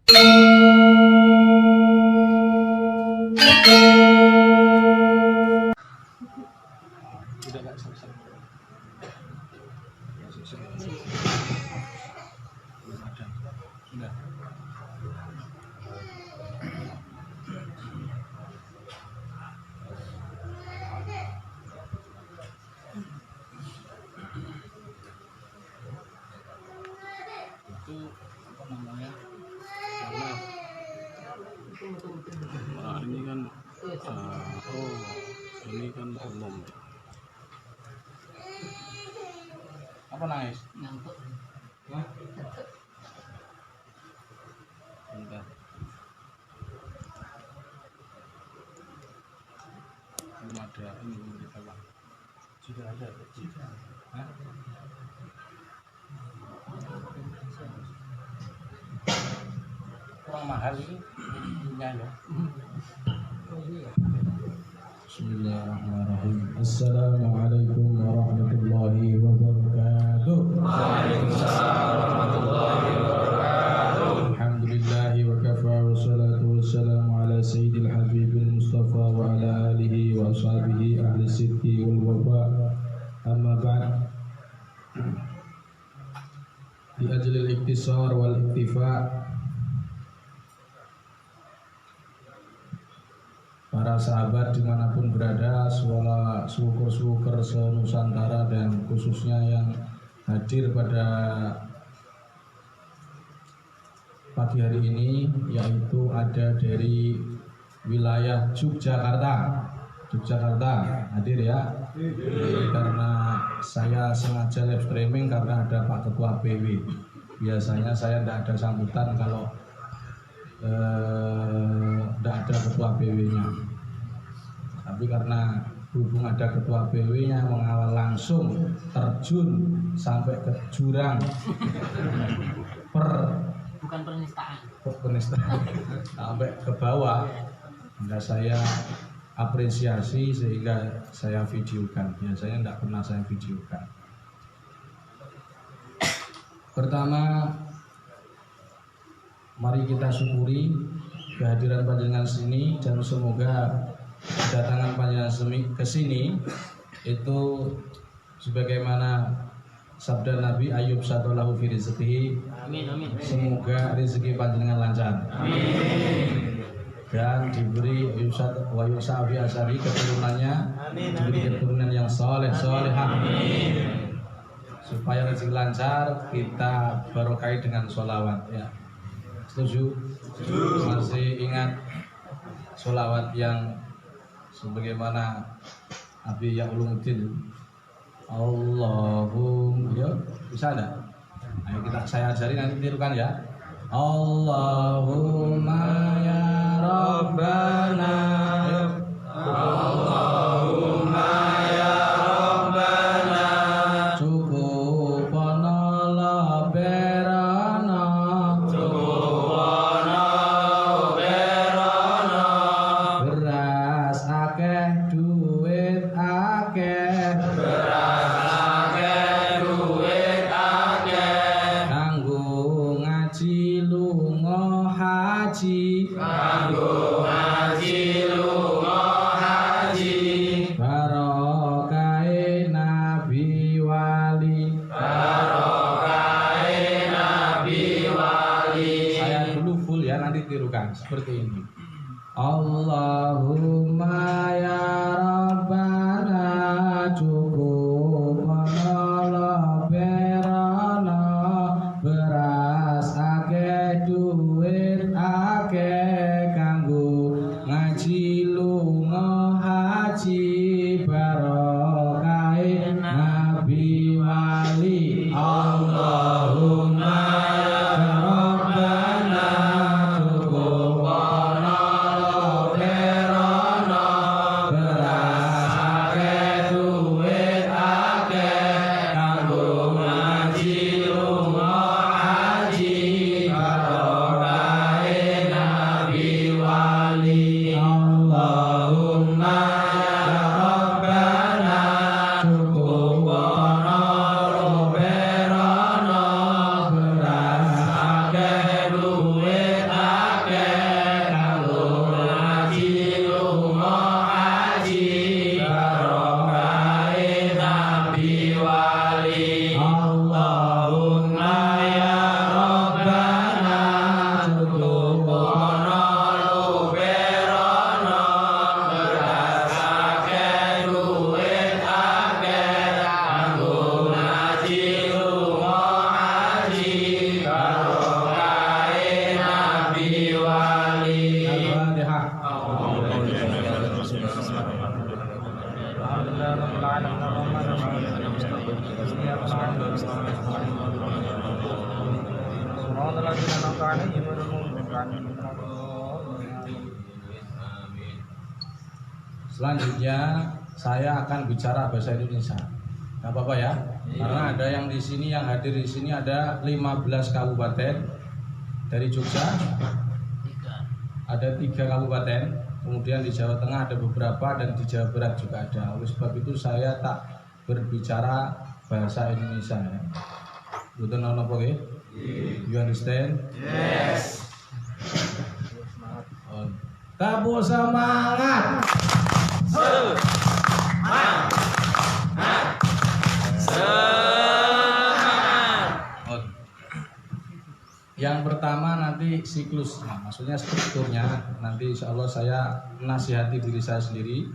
Itu apa namanya, karena ini kan ini kan umum. Apa nangis? Ngantuk. Bentar. Belum ada ini kita Pak. Sudah ada. Hah? Kurang mahal ini punya ya. Bismillahirrahmanirrahim. Assalamualaikum warahmatullahi wabarakatuh. Waalaikumsalam warahmatullahi wabarakatuh. Alhamdulillahi wa kafa wa salatu wassalamu ala sayyidil habibil mustafa wa ala alihi wa ashabihi ahli sidqi wal wafa. Amma ba'd. Di ajlil iktisar wal iktifa, para sahabat dimanapun berada, syukur-syukur se-Nusantara dan khususnya yang hadir pada pagi hari ini, yaitu ada dari wilayah Yogyakarta hadir ya. Karena saya sengaja live streaming karena ada Pak Ketua PW. Biasanya saya tidak ada sambutan kalau tidak ada ketua PW-nya, tapi karena berhubung ada ketua PW-nya mengawal langsung terjun sampai ke jurang Bukan penistaan sampai ke bawah, maka saya apresiasi sehingga saya videokan. Biasanya tidak pernah saya videokan. Pertama, mari kita syukuri kehadiran panjenengan sini dan semoga kedatangan panjenengan ke sini itu sebagaimana sabda Nabi Ayub satolahu fi rizqihi. Amin. Semoga rezeki panjenengan lancar. Amin. Dan diberi wa yusafi asari keturunannya, diberi keturunan yang solehah. Supaya rezeki lancar, kita barokai dengan sholawat ya. Setuju? Masih ingat sholawat yang sebagaimana Abi Ulumuddin? Allahumma, bisa ada? Ayo saya ajari, nanti tirukan ya. Allahumma ya Rabbana. Allahumma ya Rabbana. Cukupono laberana. Beras akeh duit akeh. Kanggo ngaji lunga haji. Barokahe nabi wali. Saya dulu full ya, nanti tirukan seperti ini. Allahumma ya Rabbana cukupono berana. Beras akeh duit akeh kanggo ngaji lunga haji. Barokahe nabi wali. Allahumma ya Rabbana cukupono berana. Beras akeh duit akeh kanggo ngaji lunga haji. Barokahe nabi wali. Allahumma ya Rabbana cukupono berana. Selanjutnya saya akan bicara bahasa Indonesia. Gak apa-apa ya? Karena ada yang di sini, yang hadir di sini ada 15 kabupaten dari Jogja. Ada 3 kabupaten. Kemudian di Jawa Tengah ada beberapa dan di Jawa Barat juga ada. Oleh sebab itu saya tak berbicara bahasa Indonesia ya. Betul nggak apa ya? You understand? Yes. Tabu semangat. Yang pertama nanti siklusnya, maksudnya strukturnya. Nanti insya Allah saya nasihati diri saya sendiri.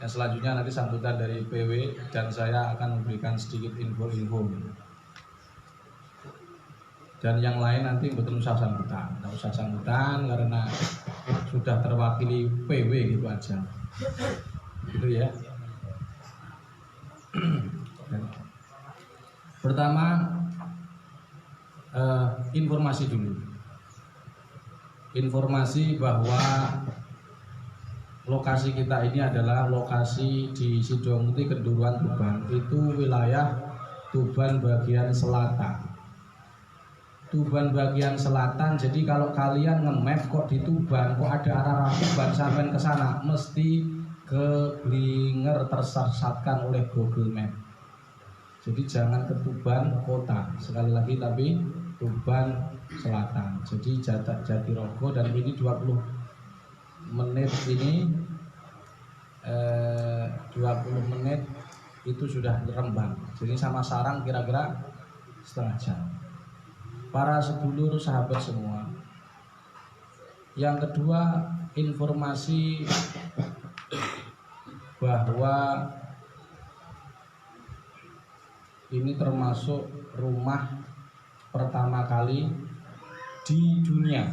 Yang selanjutnya nanti sambutan dari PW dan saya akan memberikan sedikit info-info. Dan yang lain nanti betul usah sambutan, tidak usah sambutan karena sudah terwakili PW gitu aja, gitu ya. Pertama, informasi dulu. Informasi bahwa lokasi kita ini adalah lokasi di Sidomuti, Kenduruan, Tuban. Itu wilayah Tuban bagian selatan. Tuban bagian selatan. Jadi kalau kalian nge-map kok di Tuban, kok ada arah Tuban sampai ke sana, mesti keblinger tersesatkan oleh Google Map. Jadi jangan ke Tuban kota sekali lagi, tapi Tuban selatan. Jadi Jatirogo, dan ini 20 menit ini 20 menit itu sudah Rembang. Jadi sama Sarang kira-kira setengah jam. Para sedulur sahabat semua. Yang kedua, informasi bahwa ini termasuk rumah pertama kali di dunia.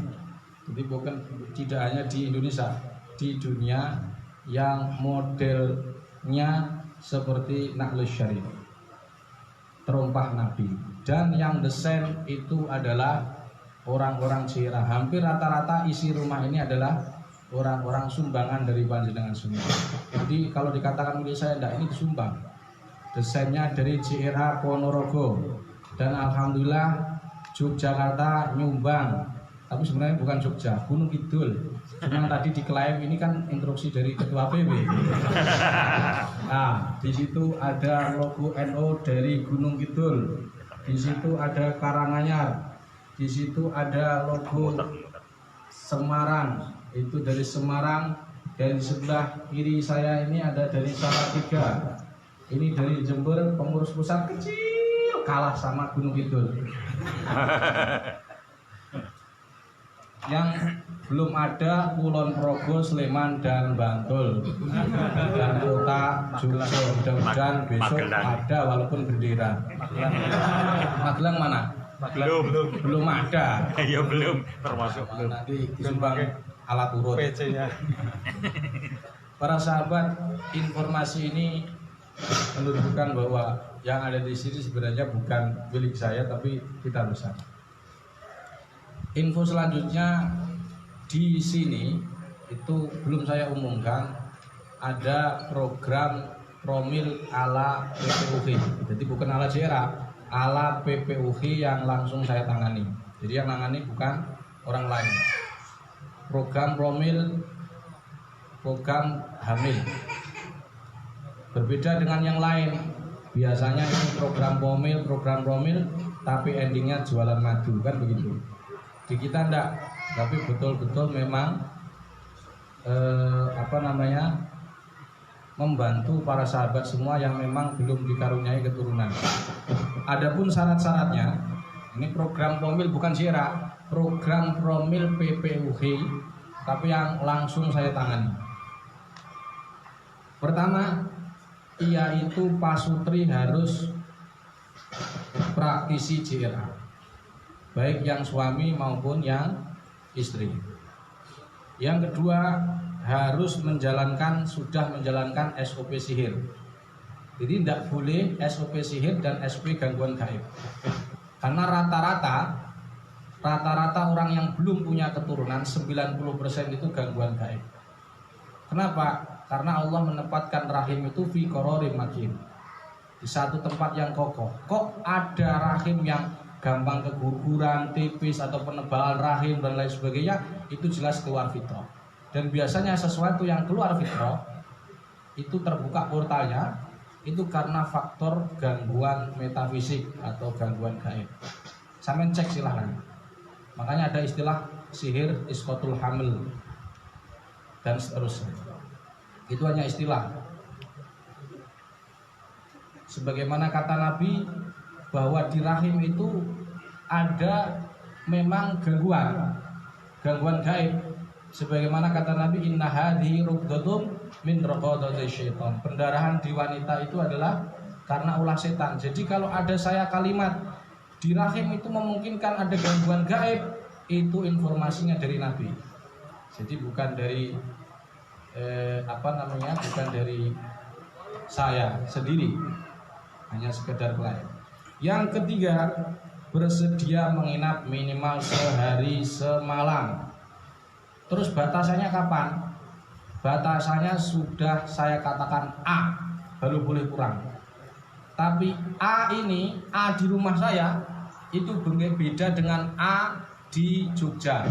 Jadi bukan, tidak hanya di Indonesia, di dunia yang modelnya seperti Nakhlus Syarif, terompah Nabi. Dan yang desain itu adalah orang-orang Cira. Hampir rata-rata isi rumah ini adalah orang-orang sumbangan dari panjenengan semua. Jadi kalau dikatakan milik saya, enggak, ini disumbang. Desainnya dari JRA Ponorogo. Dan alhamdulillah Yogyakarta nyumbang. Tapi sebenarnya bukan Jogja, Gunung Kidul. Cuma tadi diklaim ini kan instruksi dari Ketua PW. Nah, di situ ada logo NO dari Gunung Kidul. Di situ ada Karanganyar. Di situ ada logo Semarang. Itu dari Semarang. Dan di sebelah kiri saya ini ada dari Salatiga. Ini dari Jember, pengurus pusat kecil, kalah sama Gunung Kidul. Yang belum ada Kulon Progo, Sleman, dan Bantul, dan kota Jogja. Mudah-mudahan besok ada walaupun bendera. Magelang mana? Belum ada. Ya belum, termasuk belum. Nanti disumbang alat urut. PC-nya. Para sahabat, informasi ini menunjukkan bahwa yang ada di sini sebenarnya bukan milik saya, tapi kita bersama. Info selanjutnya di sini itu belum saya umumkan, ada program promil ala PPUG. Jadi bukan ala JRA, ala PPUG yang langsung saya tangani. Jadi yang tangani bukan orang lain. Program promil, program hamil. Berbeda dengan yang lain. Biasanya ini program promil, tapi endingnya jualan madu, kan begitu. Di kita enggak, tapi betul-betul memang membantu para sahabat semua yang memang belum dikaruniai keturunan. Adapun syarat-syaratnya, ini program promil bukan JRA, program promil PPUG, tapi yang langsung saya tangani. Pertama, yaitu pasutri harus praktisi JRA, baik yang suami maupun yang istri. Yang kedua, harus sudah menjalankan SOP sihir. Jadi tidak boleh SOP sihir dan SOP gangguan gaib. Karena rata-rata rata-rata orang yang belum punya keturunan 90% itu gangguan gaib. Kenapa? Karena Allah menempatkan rahim itu fi qararin makin, di satu tempat yang kokoh. Kok ada rahim yang gampang keguguran, tipis atau penebalan rahim dan lain sebagainya? Itu jelas keluar fitrah. Dan biasanya sesuatu yang keluar fitrah itu terbuka portalnya itu karena faktor gangguan metafisik atau gangguan gaib. Sampai cek silahkan. Makanya ada istilah sihir iskotul hamil dan seterusnya. Itu hanya istilah. Sebagaimana kata Nabi bahwa di rahim itu ada memang gangguan gaib. Sebagaimana kata Nabi, inna hadhihi rubdatum min raqadati syaitan. Pendarahan di wanita itu adalah karena ulah setan. Jadi kalau ada saya kalimat di rahim itu memungkinkan ada gangguan gaib, itu informasinya dari Nabi. Jadi bukan dari bukan dari saya sendiri, hanya sekedar klaim. Yang ketiga, bersedia menginap minimal sehari semalam. Terus batasannya kapan? Batasannya sudah saya katakan A, baru boleh kurang. Tapi A ini, A di rumah saya itu beda dengan A di Jogja.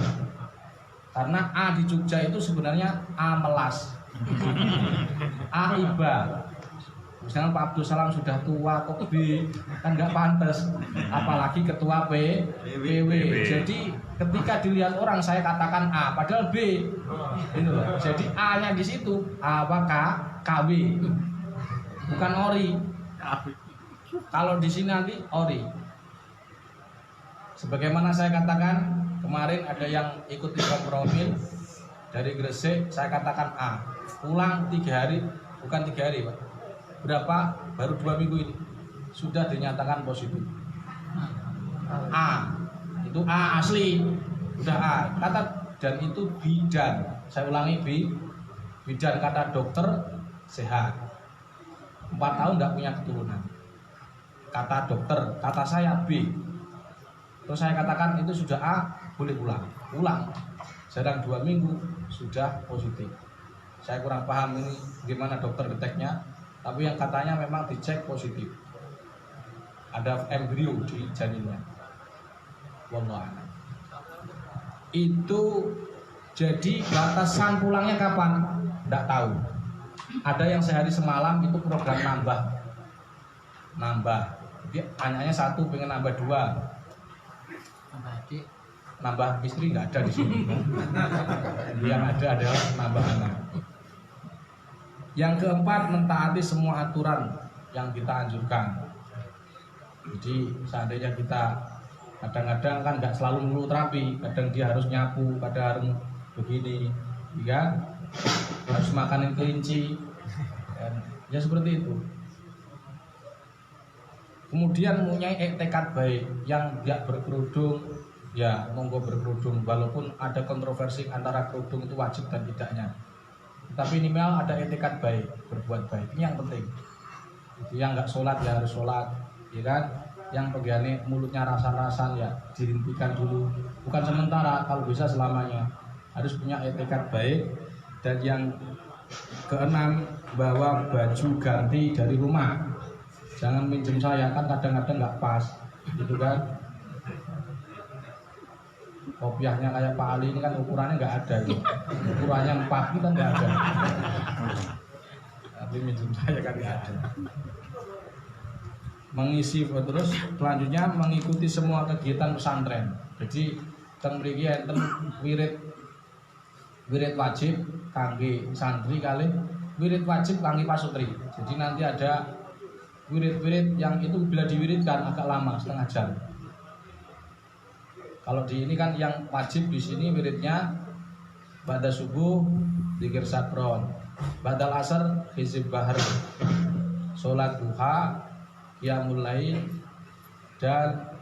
Karena A di Jogja itu sebenarnya A melas, A iba. Misalnya Pak Abdul Salam sudah tua kok B, kan nggak pantas. Apalagi ketua PW. Jadi ketika dilihat orang saya katakan A, padahal B. Gitu. Jadi A-nya di situ KW, bukan ori. Kalau di sini nanti ori. Sebagaimana saya katakan kemarin ada yang ikut tiga promil dari Gresik, saya katakan A, pulang 3 hari, bukan 3 hari Pak. Berapa? Baru 2 minggu ini sudah dinyatakan positif. A, itu A asli, udah A. Kata dan itu bidan. Saya ulangi bidan, kata dokter sehat. 4 tahun tidak punya keturunan. Kata dokter, kata saya B. Terus saya katakan itu sudah A, boleh pulang. Sedang 2 minggu sudah positif. Saya kurang paham ini gimana dokter deteknya. Tapi yang katanya memang dicek positif. Ada embrio di janinnya. Wallahu a'lam. Itu jadi batasan pulangnya kapan? Tidak tahu. Ada yang sehari semalam itu program nambah. Jadi anaknya 1 pengen nambah 2. Nambah istri nggak ada di sini. Yang ada adalah nambah anak. Yang keempat, mentaati semua aturan yang kita anjurkan. Jadi seandainya kita kadang-kadang kan nggak selalu melulu terapi, kadang dia harus nyapu, kadang harus begini, ya, harus makanin kelinci, ya seperti itu. Kemudian mempunyai tekad baik, yang tidak berkerudung, ya monggo berkerudung, walaupun ada kontroversi antara kerudung itu wajib dan tidaknya. Tapi minimal ada etikat baik, berbuat baik. Ini yang penting. Yang nggak sholat ya harus sholat, ya kan? Yang pegane mulutnya rasa-rasan ya dihentikan dulu. Bukan sementara, kalau bisa selamanya. Harus punya etikat baik. Dan yang keenam, bawa baju ganti dari rumah. Jangan minjem saya, kan kadang-kadang nggak pas, gitu kan? Kopiahnya kayak Pak Ali ini kan ukurannya nggak ada, gitu. Ukurannya 4 itu kan nggak ada. Tapi minjem saya kan nggak ada. Mengisi terus selanjutnya mengikuti semua kegiatan pesantren. Jadi teng mriki enten wirid wajib kangge santri kali wirid wajib kangge pasutri. Jadi nanti ada wirid-wirid yang itu bila diwiridkan agak lama, setengah jam. Kalau di ini kan yang wajib di sini wiridnya pada subuh zikir sakron, badal asar hizib bahar, sholat duha, qiyamul lail, dan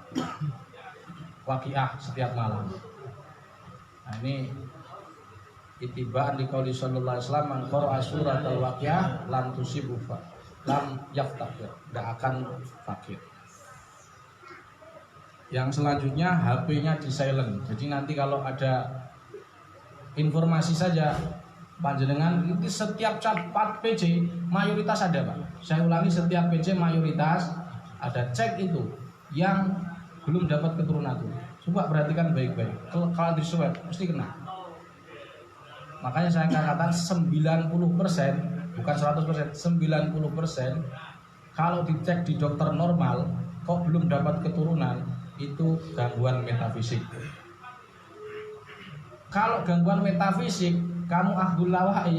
waqiah setiap malam. Nah ini itibaan di qauli sallallahu alaihi wasallam, man qara'a surat al-waqiah lam tusibu lam yaftaqir, tidak akan fakir. Yang selanjutnya HP-nya di silent. Jadi nanti kalau ada informasi saja panjenengan itu setiap chat 4 PC mayoritas ada Pak. Saya ulangi, setiap PC mayoritas ada, cek itu yang belum dapat keturunan itu. Coba perhatikan baik-baik. Kalau di swab mesti kena. Makanya saya katakan 90%, bukan 100%, 90% kalau dicek di dokter normal kok belum dapat keturunan, itu gangguan metafisik. Kalau gangguan metafisik, kamu Abdul Lawai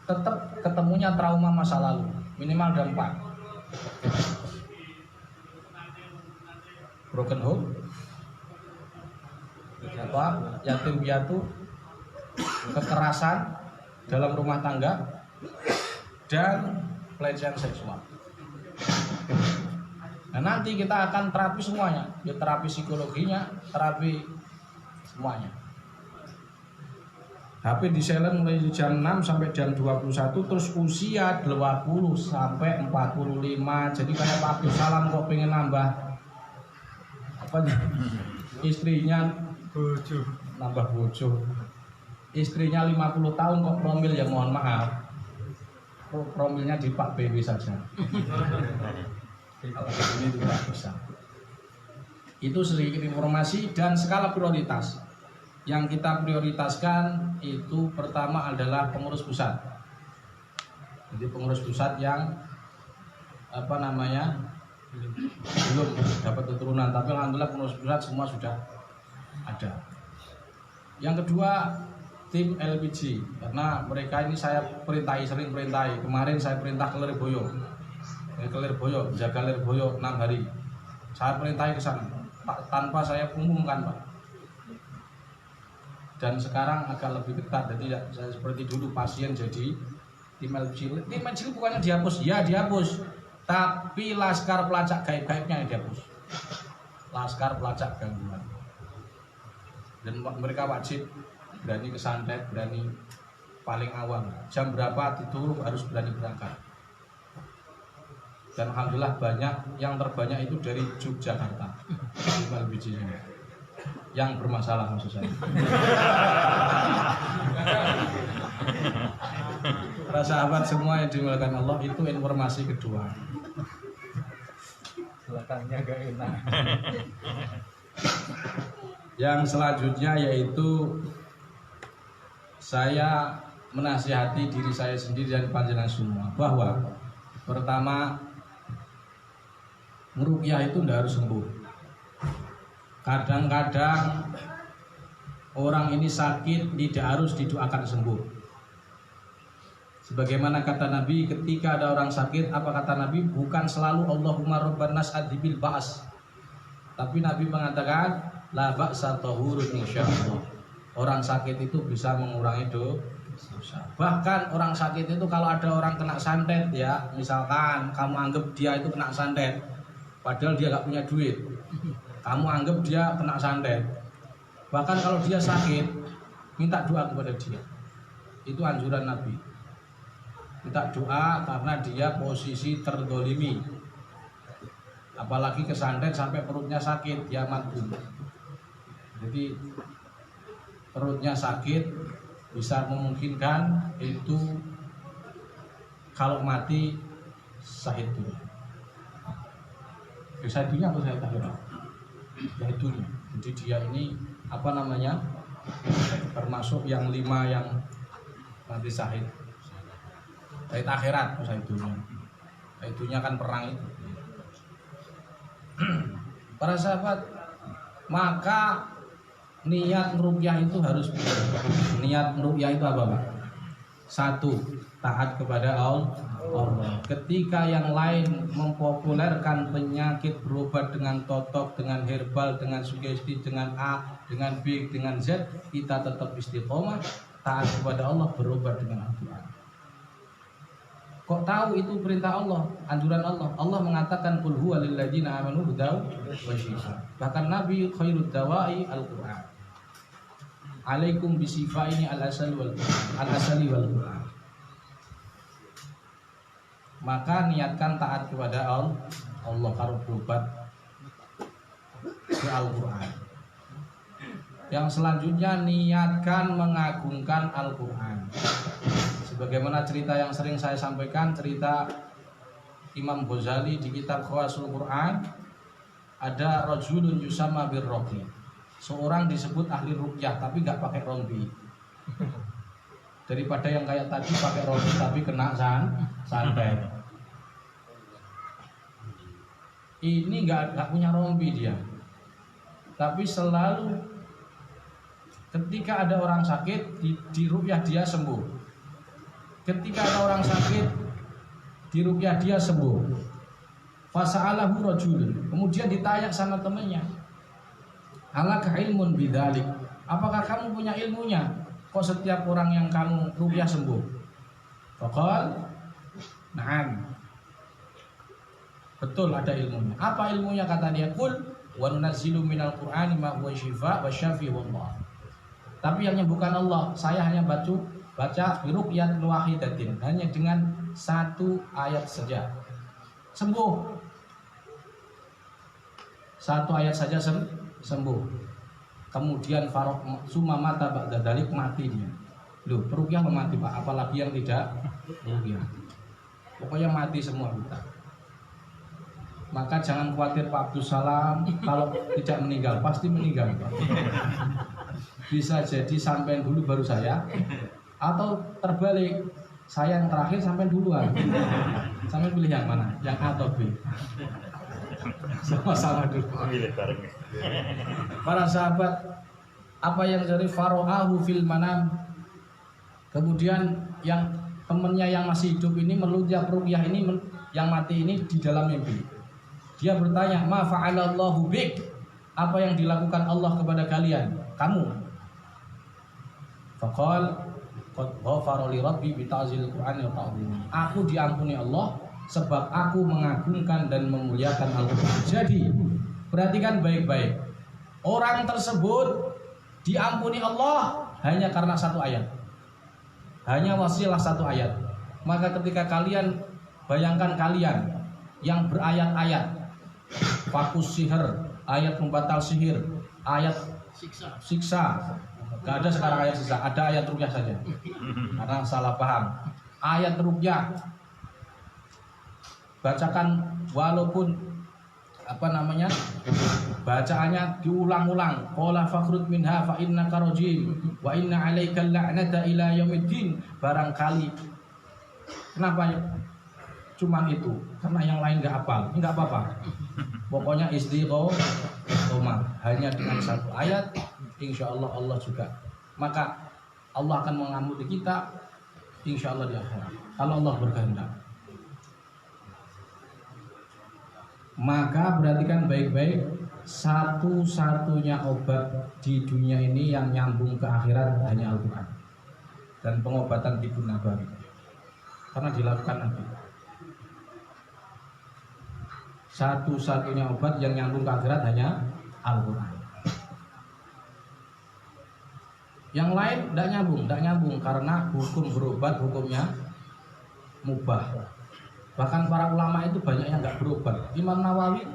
tetap ketemunya trauma masa lalu, minimal ada 4. Broken home, yatim piatu, kekerasan dalam rumah tangga, dan pelecehan seksual. Nah, nanti kita akan terapi semuanya, ya terapi psikologinya, terapi semuanya. HP di silent mulai jam 6 sampai jam 21, terus usia 20 sampai 45. Jadi kayak Pak Abdul Salam kok pengen nambah apa nih? Istrinya bojo, nambah bojo. Istrinya 50 tahun kok promil, ya mohon maaf. Promilnya di Pak BW saja. Kalau ini tidak bisa. Itu sedikit informasi dan skala prioritas. Yang kita prioritaskan itu pertama adalah pengurus pusat. Jadi pengurus pusat yang belum dapat keturunan, tapi alhamdulillah pengurus pusat semua sudah ada. Yang kedua tim LPG, karena mereka ini saya sering perintahi. Kemarin saya perintah ke Lirboyo, jaga Lirboyo 6 hari. Saya perintahi ke sana tanpa saya umumkan Pak. Dan sekarang agak lebih ketat, jadi saya seperti dulu pasien jadi tim LPG. Tim LPG bukannya dihapus, ya dihapus, tapi laskar pelacak gaib-gaibnya yang dihapus, laskar pelacak gangguan. Dan mereka wajib berani kesantet, berani paling awam. Jam berapa tidur harus berani berangkat. Dan alhamdulillah banyak, yang terbanyak itu dari Yogyakarta, tim LPG-nya. Yang bermasalah maksud saya. Para sahabat semua yang dimuliakan Allah, itu informasi kedua. Belakangnya gak enak. Yang selanjutnya yaitu saya menasihati diri saya sendiri dan panjenengan semua bahwa pertama, meruqyah itu tidak harus sembuh. Kadang-kadang orang ini sakit tidak harus didoakan sembuh. Sebagaimana kata Nabi, ketika ada orang sakit, apa kata Nabi? Bukan selalu Allahumma rabban nas adhibil ba's. Tapi Nabi mengatakan la ba'sa tahurun insyaallah. Orang sakit itu bisa mengurangi dosa. Bahkan orang sakit itu kalau ada orang kena santet, ya, misalkan kamu anggap dia itu kena santet, padahal dia gak punya duit. Kamu anggap dia kena santet. Bahkan kalau dia sakit, minta doa kepada dia. Itu anjuran Nabi. Minta doa karena dia posisi terdolimi. Apalagi kesantet sampai perutnya sakit, dia mati. Jadi perutnya sakit bisa memungkinkan itu kalau mati syahid dunia. Syahid dunia atau syahid akhirat? Yaitunya. Jadi dia ini termasuk yang 5 yang nanti syahid. Syahid akhirat, syahid dunia. Itunya kan perang itu. Para sahabat, maka niat meruqyah itu harus benar. Niat meruqyah itu apa, Pak? 1, taat kepada Allah. Ketika yang lain mempopulerkan penyakit berobat dengan totok, dengan herbal, dengan sugesti, dengan A, dengan B, dengan Z, kita tetap istiqomah, taat kepada Allah, berobat dengan Al-Quran. Kok tahu itu perintah Allah, anjuran Allah? Allah mengatakan qul huwa lil ladzina amanu hudaw wa shifaa. Bahkan Nabi khairud dawai Al-Quran. Alaikum bisifaini al-asali wal Quran. Maka niatkan taat kepada Allah karo berobat ke Al-Quran. Yang selanjutnya niatkan mengagungkan Al-Quran. Sebagaimana cerita yang sering saya sampaikan, cerita Imam Ghazali di kitab Khawasul Quran, ada rajulun yusama birroqi. Seorang disebut ahli ruqyah tapi gak pakai rompi. Daripada yang kayak tadi pakai rompi tapi kena santet. Ini gak punya rompi dia. Tapi selalu ketika ada orang sakit di ruqyah dia sembuh. Ketika ada orang sakit di ruqyah dia sembuh. Fasa'alahu rajulun. Kemudian ditanya sama temannya, "Alaka ilmun bidzalik?" Apakah kamu punya ilmunya? Kok setiap orang yang kamu ruqyah sembuh? Faqal, "Na'am." Betul ada ilmunya. Apa ilmunya kata dia? Qul wa nunazzilu minal Qur'ani ma huwa syifaa wa syafii wallah. Tapi yang bukan Allah, saya hanya baca biruqyat wahidatin, hanya dengan satu ayat saja sembuh. Satu ayat saja sembuh. Kemudian farok sumamata ba'da dzalik, mati dia. Loh, peruqyah mati Pak, apalagi yang tidak peruqyah. Pokoknya mati semua kita. Maka jangan khawatir Pak Abdul Salam kalau tidak meninggal, pasti meninggal Pak. Bisa jadi sampai dulu baru saya, atau terbalik, saya yang terakhir sampai duluan. Sampai pilih yang mana? Yang A atau B? Sama-sama dulu. Para sahabat, apa yang dari faro'ahu fil manam. Kemudian yang temannya yang masih hidup ini meludah ruqyah ini, yang mati ini di dalam mimpi. Dia bertanya, "Ma fa'alallahu bik?" Apa yang dilakukan Allah kepada kalian? Kamu. Faqal qad ghafara li rabbi bi ta'zil Qur'an wa ta'zimi. Aku diampuni Allah sebab aku mengagungkan dan memuliakan Al-Qur'an. Jadi, perhatikan baik-baik. Orang tersebut diampuni Allah hanya karena satu ayat. Hanya wasilah satu ayat. Maka ketika kalian bayangkan kalian yang berayat-ayat, fakus sihir, ayat pembatal sihir, ayat siksa. Gak ada sekarang ayat siksa, ada ayat ruqyah saja. Karena salah paham. Ayat ruqyah bacakan walaupun bacaannya diulang-ulang. Qala fakhrud minha fa innaka rajim wa inna 'alaikal la'nata ila yaumiddin. Barangkali kenapa cuma itu? Karena yang lain enggak hafal. Enggak apa-apa. Pokoknya istiqomah hanya dengan satu ayat, insyaallah Allah juga. Maka Allah akan mengampuni kita insyaallah di akhirat. Kalau Allah berkehendak. Maka perhatikan baik-baik, satu-satunya obat di dunia ini yang nyambung ke akhirat hanya Al-Quran dan pengobatan Tibun Nabawi, karena dilakukan Nabi. Satu-satunya obat yang nyambung ke akhirat hanya Al-Quran. Yang lain tidak nyambung karena hukum berobat hukumnya mubah. Bahkan para ulama itu banyak yang nggak berobat. Imam Nawawi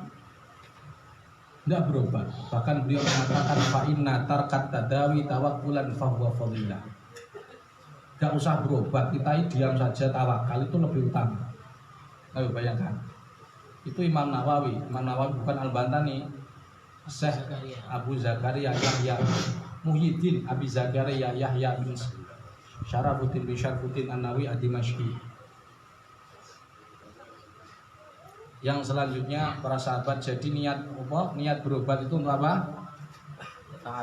nggak berobat. Bahkan beliau mengatakan fa inna tarkat tadawi tawakkulan fahuwa fadilah. Nggak usah berobat, kita diam saja tawakal itu lebih utama. Ayo bayangkan. Itu Imam Nawawi. Imam Nawawi bukan Al-Bantani. Syekh Abu Zakaria Yahya Muhyiddin Abi Zakaria Yahya bin Syarafuddin bin Syarfuddin An-Nawawi Ad-Dimashqi. Yang selanjutnya para sahabat, jadi niat apa? Niat berobat itu untuk apa?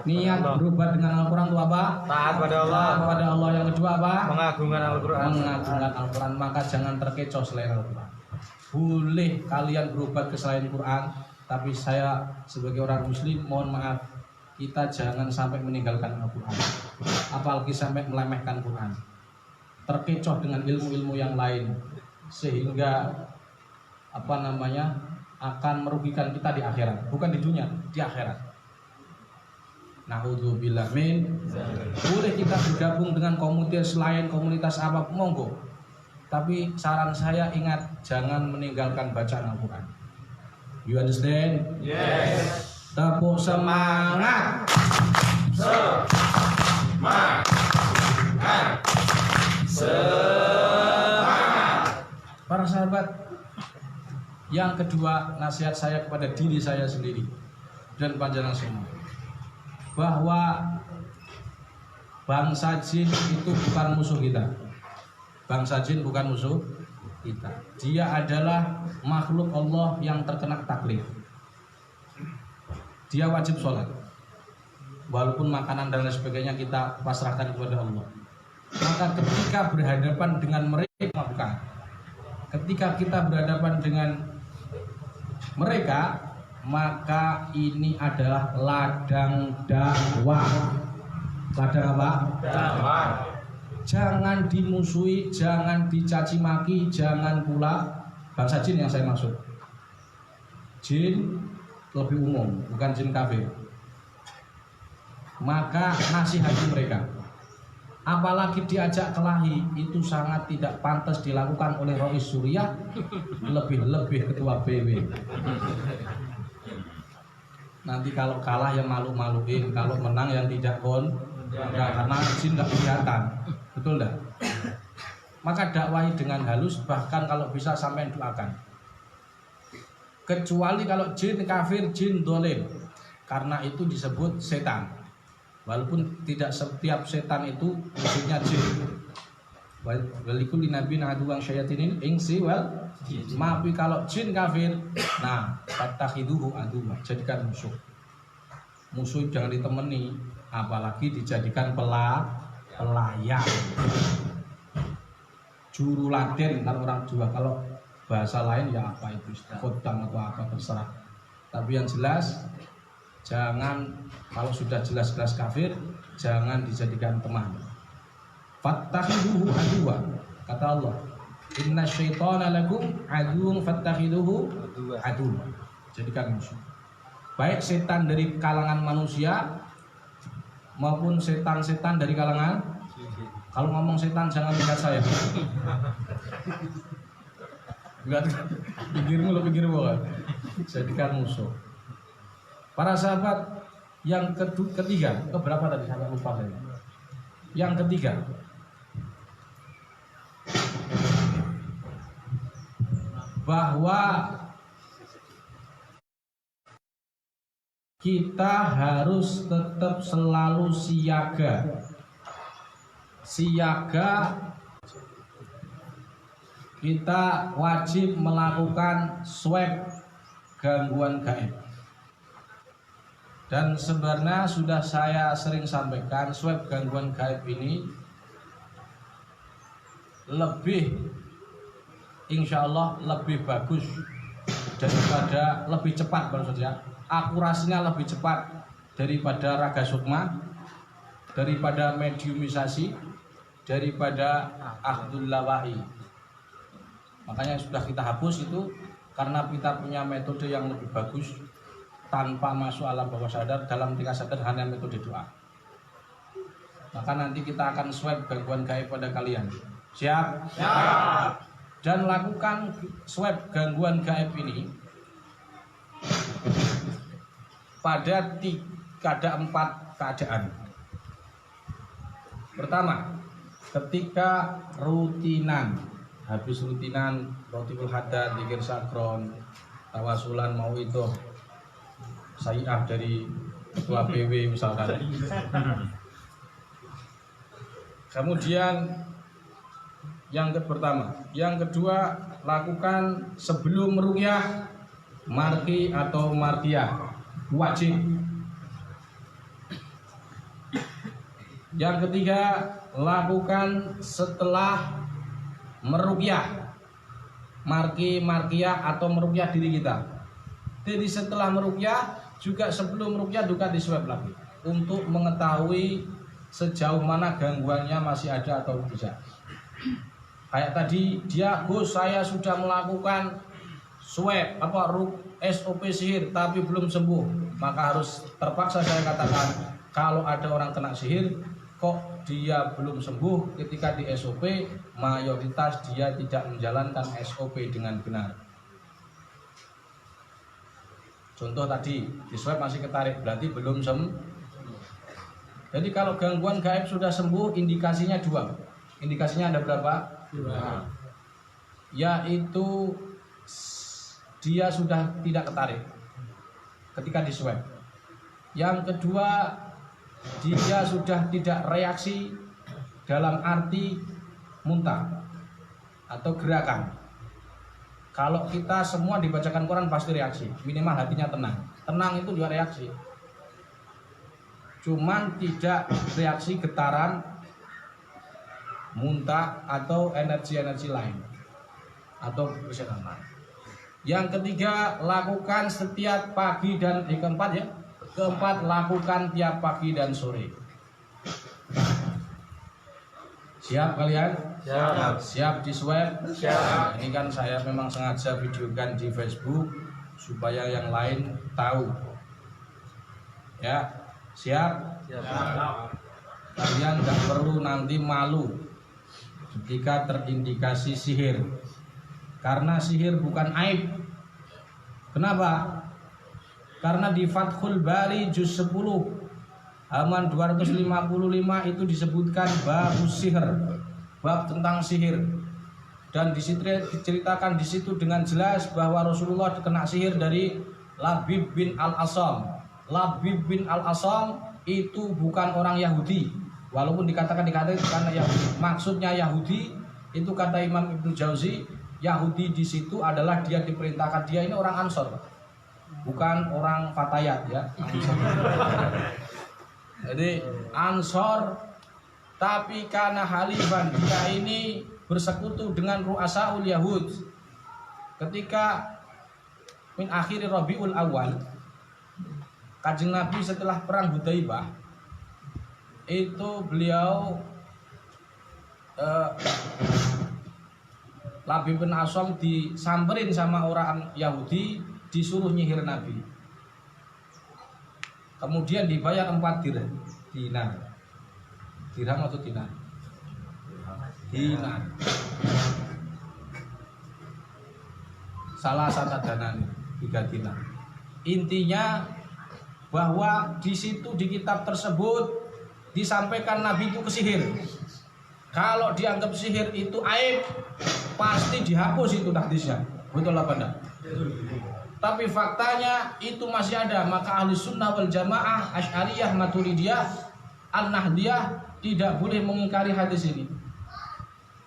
Niat berobat dengan Al-Quran itu apa? Taat pada Allah. Taat pada Allah. Yang kedua apa? Mengagungkan Al-Quran. Mengagungkan Al-Quran. Maka jangan terkecoh selain Al-Quran. Boleh kalian berobat ke selain Quran, tapi saya sebagai orang Muslim mohon maaf, kita jangan sampai meninggalkan Al-Quran, apalagi sampai melemehkan Quran, terkecoh dengan ilmu-ilmu yang lain, sehingga akan merugikan kita di akhirat, bukan di dunia, di akhirat. Na'udzubillah min. Boleh kita bergabung dengan komunitas lain, komunitas apa monggo. Tapi saran saya ingat, jangan meninggalkan bacaan Al-Quran. You understand? Yes. Tepuk semangat. Para sahabat, yang kedua nasihat saya kepada diri saya sendiri dan panjenengan semua, bahwa bangsa jin itu bukan musuh kita. Bangsa jin bukan musuh kita. Dia adalah makhluk Allah yang terkena taklif. Dia wajib sholat, walaupun makanan dan lain sebagainya kita pasrahkan kepada Allah. Maka ketika berhadapan dengan mereka, bukan. Ketika kita berhadapan dengan mereka, maka ini adalah ladang dakwah. Ladang apa? Dakwah. Jangan dimusuhi, jangan dicaci maki, jangan pula bangsa jin yang saya maksud. Jin lebih umum, bukan jin kafir. Maka nasihati mereka. Apalagi diajak kelahi, itu sangat tidak pantas dilakukan oleh Rois Suriah, lebih-lebih ketua BW. Nanti kalau kalah yang malu-maluin, kalau menang yang tidak karena jin nggak kelihatan, betul enggak? Maka dakwahi dengan halus, bahkan kalau bisa sampai doakan. Kecuali kalau jin kafir, jin dolim, karena itu disebut setan. Walaupun tidak setiap setan itu musuhnya jin. Walikul nabiyin aduwwan syayatinin insi wal jin. Tapi kalau jin kafir, nah fattakhiduhu aduwwa, jadikan musuh. Musuh jangan ditemani, apalagi dijadikan pelayan. Juru laden kalau orang Jawa, kalau bahasa lain ya apa itu, khodam atau apa terserah. Tapi yang jelas, jangan, kalau sudah jelas-jelas kafir, jangan dijadikan teman. Fattakhiduhu aduwwa, kata Allah, inna syaitana lakum aduwwun fattakhiduhu aduwwa, jadikan musuh. Baik setan dari kalangan manusia maupun setan-setan dari kalangan, kalau ngomong setan jangan lihat saya. Enggak, pikirmu lo pikir bahwa jadikan musuh. Para sahabat, yang ketiga, keberapa tadi sampai lupa saya. Yang ketiga, bahwa kita harus tetap selalu siaga. Siaga, kita wajib melakukan swab gangguan gaib. Dan sebenarnya sudah saya sering sampaikan, swab gangguan gaib ini lebih, insya Allah lebih bagus daripada, lebih cepat maksudnya, akurasinya lebih cepat daripada raga sukma, daripada mediumisasi, daripada akhdul lawahi. Makanya sudah kita hapus itu, karena kita punya metode yang lebih bagus, tanpa masuk alam bawah sadar, dalam tingkat sadar hanya metode doa. Maka nanti kita akan swab gangguan gaib pada kalian. Siap? Siap. Dan lakukan swab gangguan gaib ini pada 4 keadaan. Pertama, ketika rutinan, habis rutinan rotibul haddad, dzikir sakron, tawasulan, mau itu sayyah dari ketua PW misalkan. Kemudian yang pertama, yang kedua, lakukan sebelum meruqyah marqi atau marqiyah, wajib. Yang ketiga, lakukan setelah meruqyah marqi, marqiyah atau meruqyah diri kita. Jadi setelah meruqyah, juga sebelum meruqyah juga diswab lagi untuk mengetahui sejauh mana gangguannya masih ada atau tidak. Kayak tadi dia, Gus, saya sudah melakukan swab SOP sihir tapi belum sembuh. Maka harus terpaksa saya katakan, kalau ada orang kena sihir kok dia belum sembuh, ketika di SOP mayoritas dia tidak menjalankan SOP dengan benar. Contoh tadi di swab masih ketarik, berarti belum sembuh. Jadi kalau gangguan gaib sudah sembuh, indikasinya 2. Indikasinya ada berapa? 2. Yaitu dia sudah tidak ketarik ketika di swab. Yang kedua, dia sudah tidak reaksi dalam arti muntah atau gerakan. Kalau kita semua dibacakan Quran pasti reaksi, minimal hatinya tenang. Tenang itu juga reaksi. Cuman tidak reaksi getaran, muntah atau energi-energi lain atau kesehatan lain. Yang ketiga, lakukan setiap pagi dan keempat lakukan tiap pagi dan sore. Siap kalian? Siap di swab? Siap. Ini kan saya memang sengaja videokan di Facebook supaya yang lain tahu. Ya, siap? Kalian nggak perlu nanti malu ketika terindikasi sihir. Karena sihir bukan aib. Kenapa? Karena di Fathul Bari juz 10 halaman 255 itu disebutkan bab sihir, bab tentang sihir. Dan diceritakan di situ dengan jelas bahwa Rasulullah kena sihir dari Labib bin Al-Asam. Labib bin Al-Asam itu bukan orang Yahudi, walaupun dikatakan karena Yahudi. Maksudnya Yahudi itu kata Imam Ibnu Jauzi, Yahudi di situ adalah dia diperintahkan, dia ini orang Ansor, bukan orang Fatayat ya. Jadi Ansor, tapi karena halifan dia ini bersekutu dengan ru'asaul Yahud. Ketika min akhir Rabiul Awal, Kanjeng Nabi setelah perang Hudaibah itu beliau Labib bin Asam disamperin sama orang Yahudi, disuruh nyihir Nabi. Kemudian dibayar 4 dinar. Dirham atau dinar? Dinar. Salah satu dana 3 dinar. Intinya bahwa di situ di kitab tersebut disampaikan Nabi itu kesihir. Kalau dianggap sihir itu aib, pasti dihapus itu hadisnya. Betul apa enggak? Tapi faktanya itu masih ada. Maka ahli sunnah wal jamaah, Asy'ariyah, Maturidiyah, An-Nahdiyah tidak boleh mengingkari hadis ini.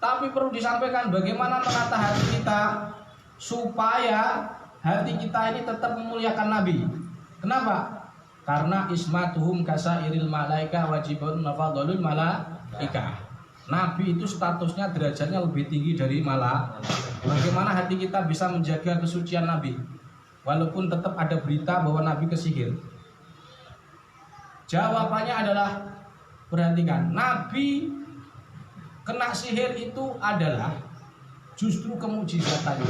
Tapi perlu disampaikan bagaimana menata hati kita supaya hati kita ini tetap memuliakan Nabi. Kenapa? Karena ismatuhum kasairil malaika wajibun nafadhalul malaika. Nabi itu statusnya derajatnya lebih tinggi dari malaikat. Bagaimana hati kita bisa menjaga kesucian Nabi walaupun tetap ada berita bahwa Nabi kesihir? Jawabannya adalah, perhatikan, Nabi kena sihir itu adalah justru kemujizatan.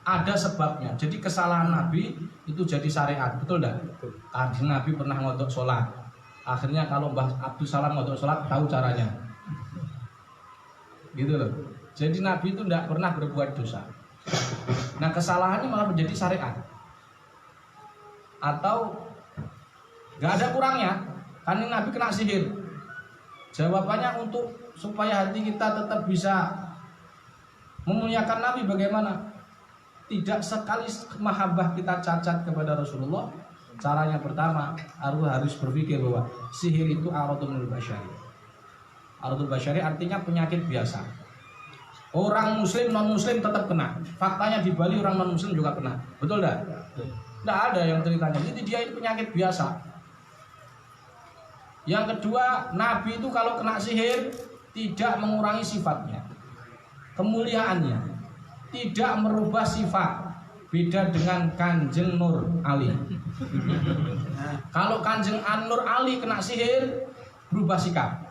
Ada sebabnya. Jadi kesalahan Nabi itu jadi syariat, betul enggak? Tadi Nabi pernah ngodok sholat. Akhirnya kalau Mbah Abdul Salam ngodok sholat, tahu caranya. Gitu loh. Jadi Nabi itu tidak pernah berbuat dosa. Nah, kesalahannya malah menjadi syariat. Atau nggak ada kurangnya, kan ini Nabi kena sihir. Jawabannya untuk supaya hati kita tetap bisa memuliakan Nabi bagaimana? Tidak sekali mahabbah kita cacat kepada Rasulullah. Caranya pertama harus berpikir bahwa sihir itu aradul basyari. Aradul basyari artinya penyakit biasa. Orang muslim, non muslim tetap kena. Faktanya di Bali orang non muslim juga kena. Betul enggak? Enggak ada yang ceritanya. Jadi dia ini penyakit biasa. Yang kedua, Nabi itu kalau kena sihir tidak mengurangi sifatnya, kemuliaannya, tidak merubah sifat. Beda dengan Kanjeng Nur Ali. Kalau Kanjeng Nur Ali kena sihir berubah sikap,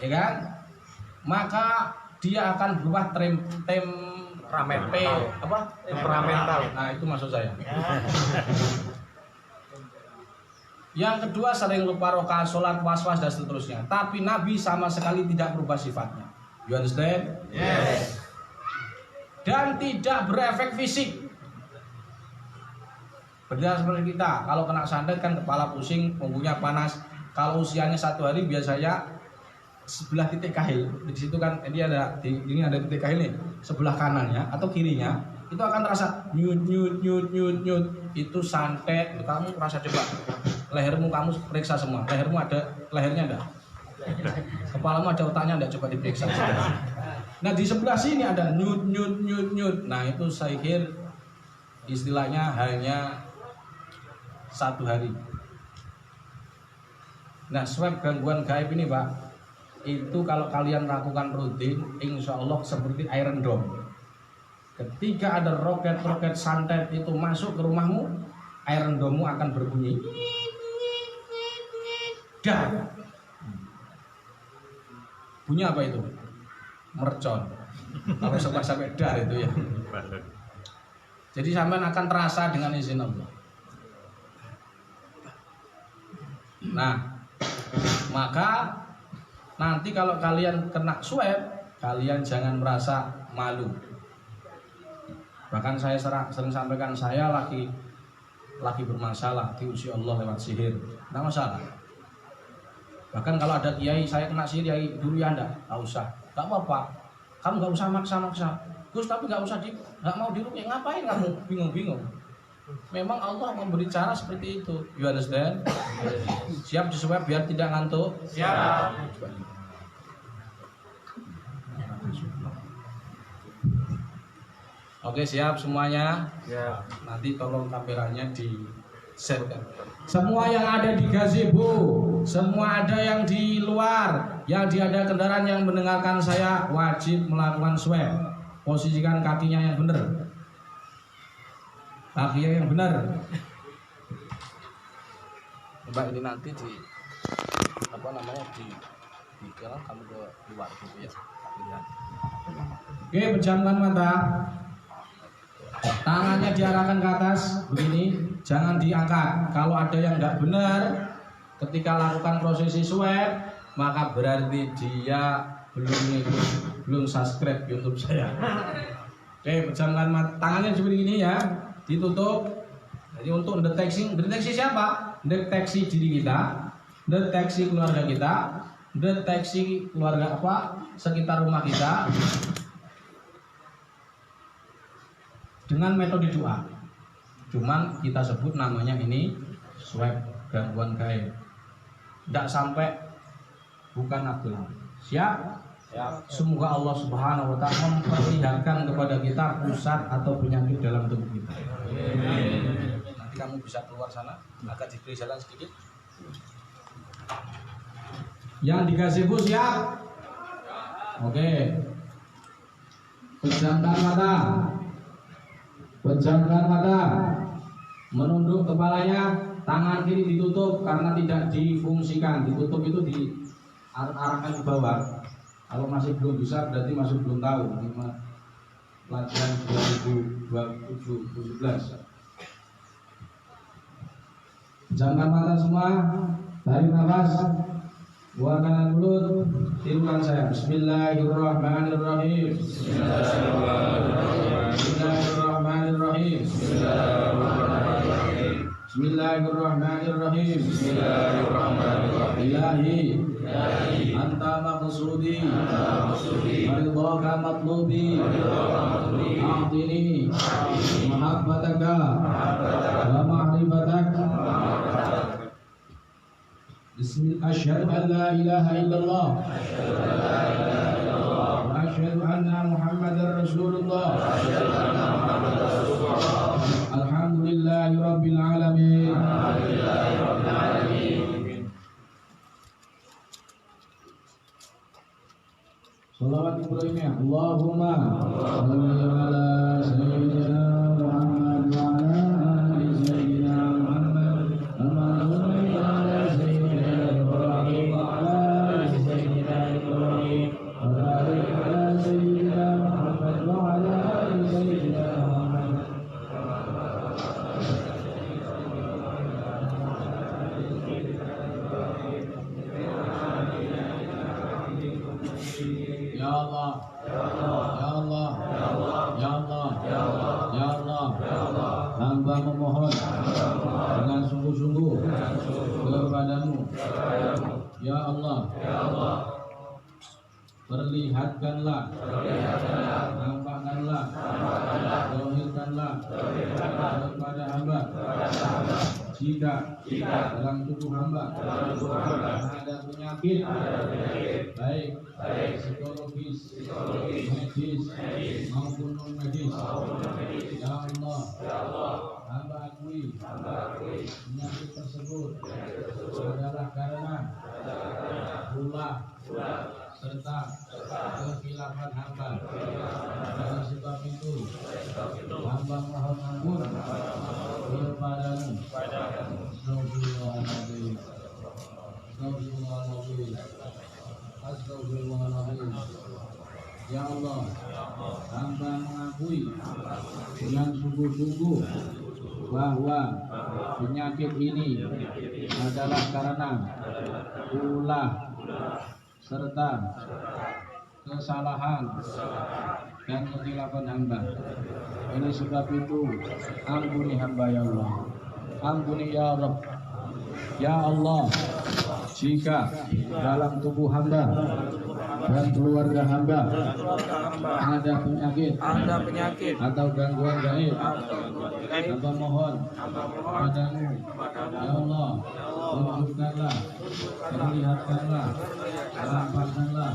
ya kan? Maka dia akan berubah temperamental. Nah, itu maksud saya. Yang kedua, sering lupa rakaat sholat, was-was dan seterusnya. Tapi Nabi sama sekali tidak berubah sifatnya. You understand? Yes. Dan tidak berefek fisik. Berbeda seperti kita, kalau kena santet kan kepala pusing, punggungnya panas. Kalau usianya 1 hari biasanya sebelah titik kahil, di situ kan ini ada titik kahil nih, sebelah kanannya atau kirinya itu akan terasa nyut. Itu santet. Kamu rasa coba lehermu, kamu periksa semua. Lehermu ada lehernya enggak? Kepalamu ada otaknya enggak? Coba diperiksa. Nah di sebelah sini ada nyut. Nah itu saya kira istilahnya hanya 1 hari. Nah swab gangguan gaib ini Pak, itu kalau kalian lakukan rutin, insya Allah seperti Iron Dome. Ketika ada roket-roket santet itu masuk ke rumahmu, Iron Dome-mu akan berbunyi. Dar. Bunyi apa itu? Mercon. Kalau sampai dar itu ya. Jadi sampean akan terasa dengan izin Allah. Nah, maka nanti kalau kalian kena swab, kalian jangan merasa malu. Bahkan saya sering sampaikan, saya lagi bermasalah, diuji Allah lewat sihir, tidak masalah. Bahkan kalau ada kiai, saya kena sihir, kiai dulu ya enggak usah, enggak apa-apa. Kamu enggak usah maksa-maksa. Gus, tapi enggak mau diruqyah, ngapain kamu bingung-bingung? Memang Allah memberi cara seperti itu. You understand? Siap diswab biar tidak ngantuk? Siap. Oke, siap semuanya? Ya. Nanti tolong kameranya di-set kan. Semua yang ada di gazebo, semua ada yang di luar, yang ada kendaraan yang mendengarkan saya wajib melakukan swab. Posisikan kakinya yang benar. Kakinya yang benar. Mbak ini nanti di kamu ke luar gitu ya. Oke, pejamkan mata. Tangannya diarahkan ke atas begini, jangan diangkat. Kalau ada yang enggak benar ketika lakukan prosesi swab, maka berarti dia belum subscribe YouTube saya. Oke, pejamkan mata. Tangannya seperti ini ya, ditutup. Jadi untuk deteksi siapa? Deteksi diri kita, deteksi keluarga kita, deteksi keluarga sekitar rumah kita. Dengan metode doa. Cuman kita sebut namanya ini swab gangguan gaib. Tidak sampai bukan Abdul. Siap? Siap. Semoga Allah Subhanahu wa taala memperlihatkan kepada kita pusat atau penyakit dalam tubuh kita. Amin. Nanti kamu bisa keluar sana, agak diberi jalan sedikit. Yang dikasih bus siap? Oke. Pejamkan mata. Pejamkan mata, menunduk kepalanya, tangan kiri ditutup karena tidak difungsikan. Ditutup itu diarahkan ke bawah. Kalau masih belum bisa berarti masih belum tahu. Pelajaran 2017. Pejamkan mata semua, tarik nafas, buangkan mulut, tirukan saya. Bismillahirrahmanirrahim. Bismillahirrahmanirrahim. Bismillahirrahmanirrahim. Ilahi anta maqsudi maridhaka matlubi a'tini mahabbataka wa ma'rifataka. Bismillah, asyhadu an la ilaha illallah wa asyhadu anna Muhammadar Rasulullah. Alhamdulillahi rabbil alamin. Shalawat Ibrahimiyah. Allahumma shalli ala sayyidina Muhammad wa ala ali sayyidina Muhammad. Allahumma shalli ala sayyidina Ibrahim wa ala ali sayyidina Ibrahim. Wa barik ala sayyidina Muhammad wa ala ali sayyidina Muhammad. Ya Allah, ya Allah, ya Allah, ya Allah, ya Allah, ya Ya Allah, perlihatkanlah, nampakkanlah, zahirkanlah kepada hamba jika dalam tubuh hamba ada penyakit baik psikologis, medis maupun non medis. Ya Allah, hamba akui penyakit tersebut adalah karena ulah serta kekhilafan hamba. Oleh sebab itu hamba mohon ampun kepadamu. Astagfirullahaladzim, astagfirullahaladzim, astagfirullahaladzim. Ya Allah, hamba mengakui dengan sungguh-sungguh bahwa penyakit ini adalah karena ulah serta kesalahan dan kekhilafan hamba. Oleh sebab itu ampuni hamba ya Allah, ampuni ya Rabb. Ya Allah, jika dalam tubuh hamba dan keluarga hamba ada penyakit atau gangguan gaib, hamba mohon padamu ya Allah, tunjukkanlah, perlihatkanlah, lampahkanlah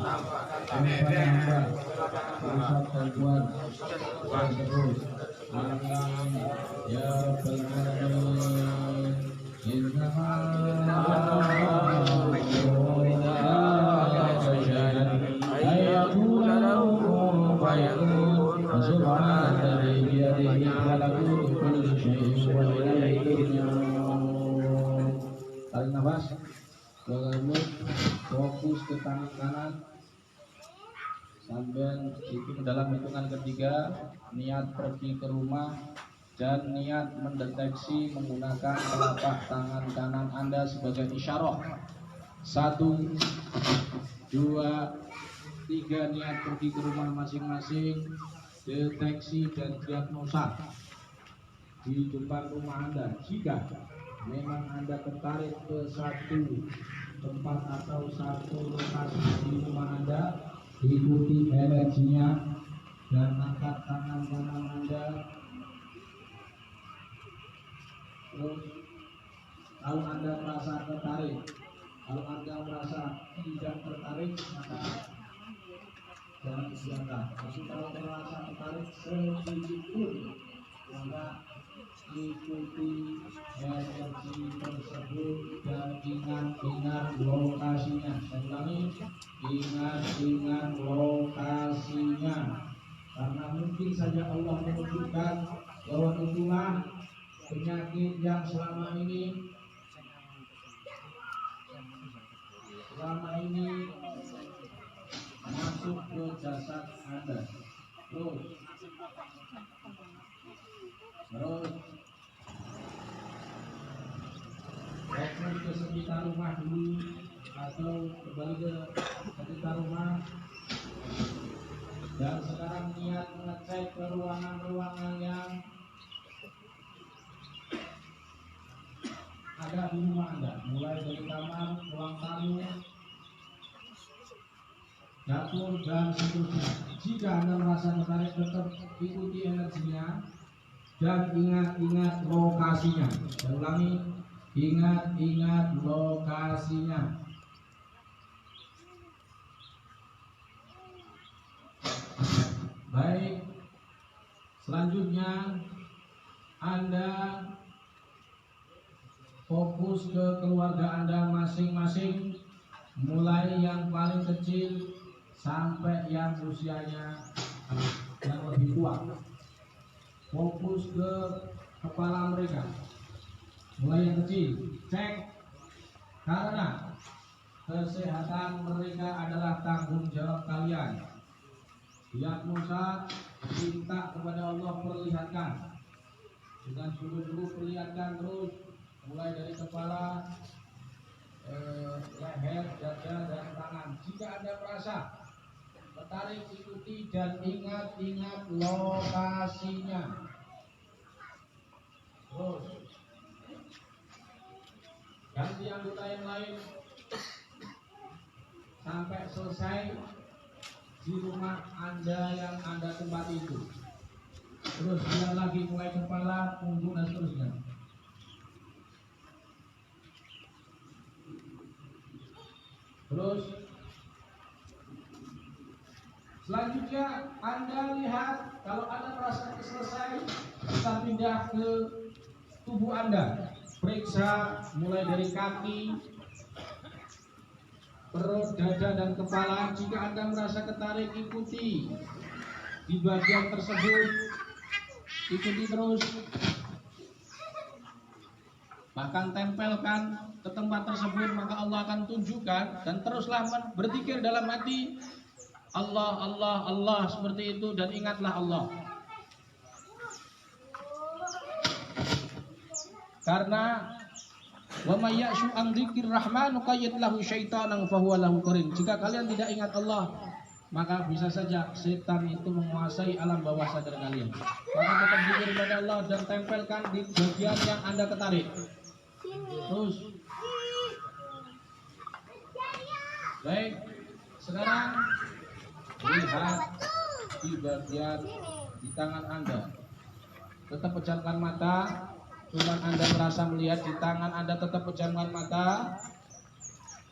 kepada hamba pusat gangguan tersebut. Amin ya Rabbal Alamin. Tarik nafas, fokus ke tangan kanan sambil itu dalam hitungan ketiga. Niat pergi ke rumah dan niat mendeteksi menggunakan telapak tangan kanan Anda sebagai isyarat. 1, 2, 3, niat pergi ke rumah masing-masing, deteksi dan diagnosa di depan rumah Anda. Jika memang Anda tertarik ke satu tempat atau satu lokasi di rumah Anda, ikuti energinya dan angkat tangan kanan Anda. Terus kalau Anda merasa tertarik, kalau Anda merasa tidak tertarik, maka jangan disiapkan. Tapi kalau merasa tertarik sedikit pun, maka ikuti energi tersebut dan ingat lokasinya. Saya ulangi, ingat lokasinya, karena mungkin saja Allah menunjukkan bahwa itulah penyakit yang selama ini masuk ke jasad Anda. Terus fokus ke sekitar rumah dulu, atau kembali ke sekitar rumah. Dan sekarang niat mengecek ke ruangan-ruangan yang ada di rumah Anda, mulai dari kamar, ruang tamu, dapur, dan seterusnya. Jika Anda merasa tertarik, tetap ikuti energinya dan ingat lokasinya. Saya ulangi, ingat lokasinya. Baik, selanjutnya Anda fokus ke keluarga Anda masing-masing, mulai yang paling kecil sampai yang usianya yang lebih tua. Fokus ke kepala mereka, mulai yang kecil. Cek, karena kesehatan mereka adalah tanggung jawab kalian. Diagnosa, minta kepada Allah, perlihatkan dengan sungguh-sungguh, perlihatkan terus, mulai dari kepala, leher, dada, dan tangan. Jika Anda merasa tertarik, ikuti dan ingat lokasinya. Terus ganti anggota yang lain sampai selesai di rumah Anda yang Anda tempati itu. Terus dia lagi mulai kepala, punggung dan seterusnya. Terus selanjutnya Anda lihat, kalau Anda merasa selesai, kita pindah ke tubuh Anda. Periksa mulai dari kaki, perut, dada, dan kepala. Jika Anda merasa ketarik, ikuti di bagian tersebut, ikuti terus. Bahkan tempelkan ke tempat tersebut, maka Allah akan tunjukkan. Dan teruslah berzikir dalam hati, Allah, Allah, Allah, seperti itu. Dan ingatlah Allah, karena wa may ya'shu an dzikrir rahman nuqayyid lahu syaitanan fahuwa lahu qarin. Jika kalian tidak ingat Allah, maka bisa saja setan itu menguasai alam bawah sadar kalian. Maka tetap zikir kepada Allah dan tempelkan di bagian yang Anda ketarik. Terus. Baik. Sekarang lihat di bagian di tangan Anda. Tetap pejamkan mata. Cuma Anda merasa melihat di tangan Anda, tetap pejamkan mata.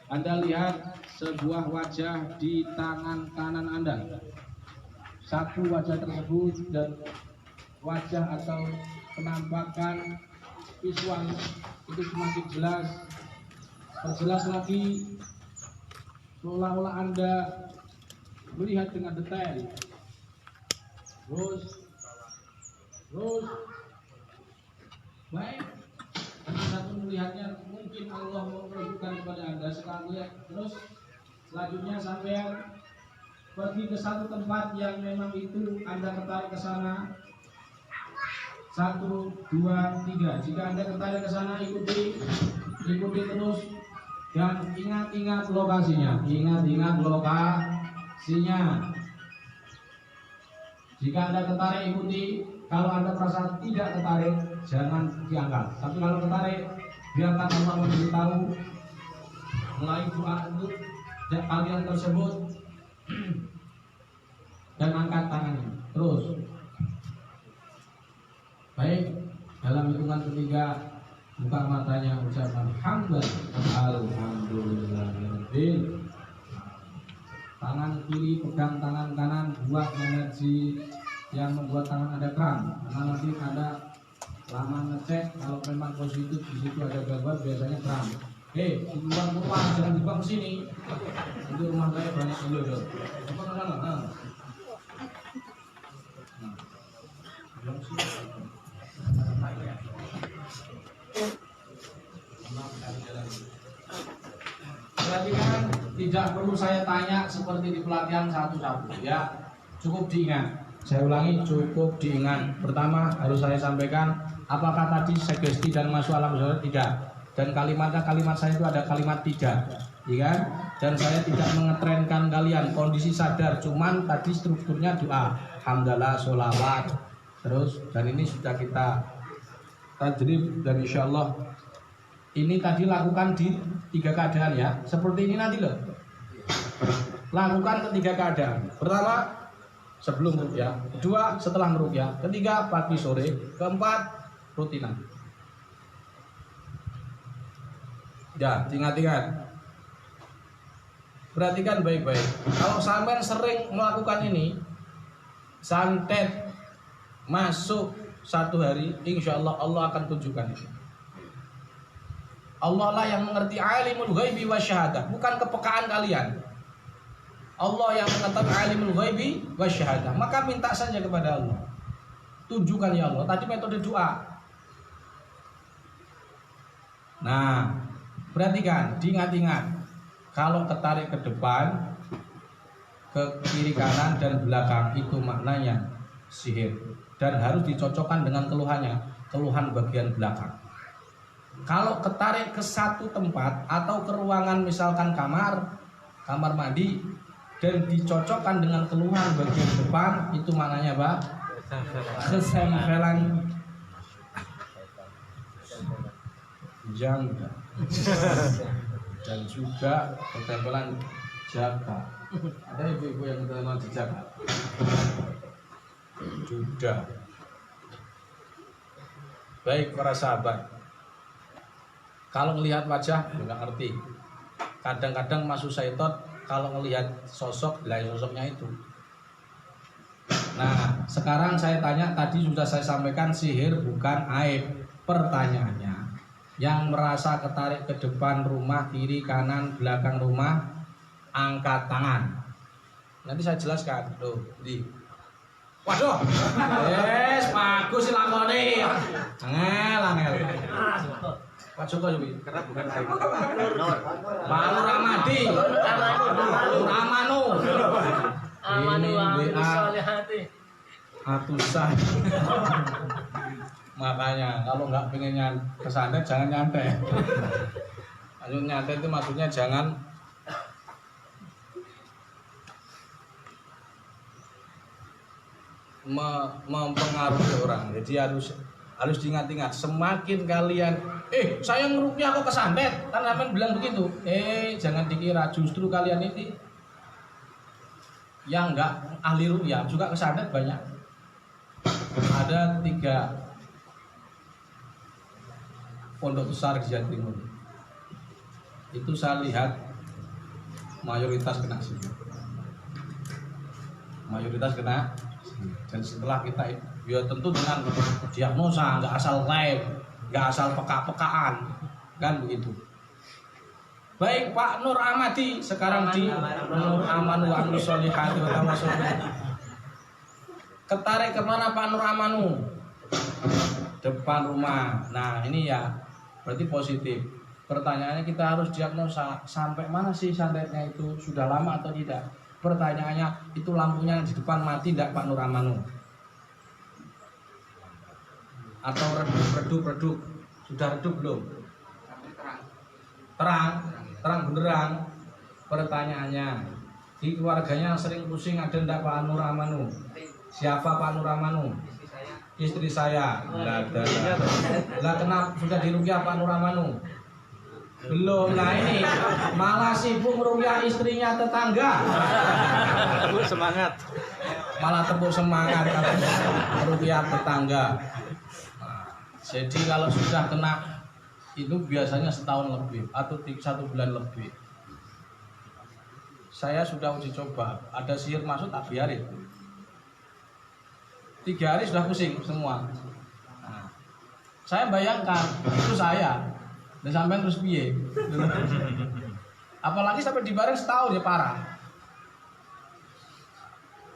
Anda lihat sebuah wajah di tangan kanan Anda. Satu wajah tersebut dan wajah atau penampakan visual itu semakin jelas. Perjelas lagi, seolah-olah Anda melihat dengan detail. Terus baik, Anda pun melihatnya, mungkin Allah menunjukkan kepada Anda. Sekarang lihat terus. Selanjutnya sampai pergi ke satu tempat yang memang itu Anda tertarik ke sana. 1, 2, 3. Jika Anda tertarik ke sana, ikuti terus dan ingat lokasinya. Ingat lokasinya. Jika Anda tertarik, ikuti. Kalau Anda merasa tidak tertarik, jangan diangkat. Tapi kalau tertarik, biarkan Allah memberitahu melalui doa untuk kalian tersebut dan angkat tangannya. Terus. Baik, dalam hitungan ketiga, buka matanya, ucapkan alhamdulillahirabbil. Tangan kiri pegang tangan kanan, buat energi yang membuat tangan Anda kram. Karena nanti Anda lama ngecek, kalau memang positif di situ ada gambar, biasanya kram. Di luar rumah jangan dibuang ke sini. Itu rumah saya banyak dulu. Apa nama? Perhatikan, tidak perlu saya tanya seperti di pelatihan satu-satu, ya. Cukup diingat. Saya ulangi, cukup diingat. Pertama harus saya sampaikan, apakah tadi sugesti dan masuk alam zahir? Tidak. Dan kalimat saya itu ada kalimat tidak, ya kan? Dan saya tidak mengetrenkan kalian kondisi sadar, cuman tadi strukturnya doa, hamdalah, sholawat, terus. Dan ini sudah kita tajrib dan insya Allah ini tadi lakukan di 3 keadaan, ya. Seperti ini nanti loh. Lakukan ke 3 keadaan. Pertama, sebelum ruqyah. Kedua, setelah ruqyah. Ketiga, pagi sore. Keempat, rutinan. Ya, ingat-ingat. Perhatikan baik-baik. Kalau sampai sering melakukan ini, santet masuk 1 hari, insya Allah Allah akan tunjukkan itu. Allah lah yang mengerti alimul ghaibi wasyahadah, bukan kepekaan kalian. Allah yang mengetahui alimul ghaibi wasyahadah. Maka minta saja kepada Allah. Tunjukkan ya Allah. Tadi metode doa. Nah, perhatikan, diingat-ingat. Kalau ketarik ke depan, ke kiri kanan dan belakang, itu maknanya sihir. Dan harus dicocokkan dengan keluhannya, keluhan bagian belakang. Kalau ketarik ke satu tempat atau ke ruangan, misalkan kamar mandi, dan dicocokkan dengan keluhan bagian depan, itu maknanya apa? Kesempelan jangka. dan juga ketempelan jaga. Ada ibu-ibu yang ketempelan jaga? Sudah. Baik para sahabat, kalau melihat wajah nggak ngerti. Kadang-kadang masuk syaitan kalau melihat sosok, lah sosoknya itu. Nah, sekarang saya tanya, tadi sudah saya sampaikan sihir bukan aib. Pertanyaannya, yang merasa ketarik ke depan rumah, kiri, kanan, belakang rumah, angkat tangan. Nanti saya jelaskan. Tuh, di. Waduh, yes, bagus sih lakoni. Angel. Pak Joko Yubi, karena bukan aib. Pak Nur Ramadi, Nur Amanu. Amanu solihati. Atusan. Makanya kalau nggak pengen kesantet jangan nyantet. Maksud nyantet itu maksudnya jangan mempengaruhi orang. Jadi harus diingat-ingat. Semakin kalian saya ngerukyah kok kesantet, kan Ramen bilang begitu. Jangan dikira justru kalian ini yang enggak ahli rukyah juga kesantet banyak. Ada 3 pondok besar di Jawa Timur. Itu saya lihat mayoritas kena sihir. Mayoritas kena. Dan setelah kita ya tentu dengan diagnosa, nggak asal klaim, nggak asal peka-pekaan, kan begitu. Baik Pak Nur Amadi, sekarang di Nur Amanu wa Amanu Solihati wa Tawasul. Ketarik kemana Pak Nur Amanu? Depan rumah. Nah ini ya berarti positif. Pertanyaannya kita harus diagnosa sampai mana sih santetnya itu, sudah lama atau tidak. Pertanyaannya itu lampunya di depan mati tidak Pak Nur Amanu? Atau redup, sudah redup belum? Terang beneran. Pertanyaannya, di keluarganya sering pusing ada ndak Pak Nur Amanu? Siapa Pak Nur Amanu? Istri saya. Lah kenapa sudah dirukyah Pak Nur Amanu? Belum. Nah ini malah sibuk merukyah istrinya tetangga. Tepuk semangat. Malah tepuk semangat merukyah tetangga. Jadi kalau sudah kena itu biasanya setahun lebih atau 1 bulan lebih. Saya sudah uji coba, ada sihir masuk tak biarin. 3 hari sudah pusing semua. Nah, saya bayangkan itu saya. Dan sampai terus piye. Apalagi sampai dibareng setahun ya parah.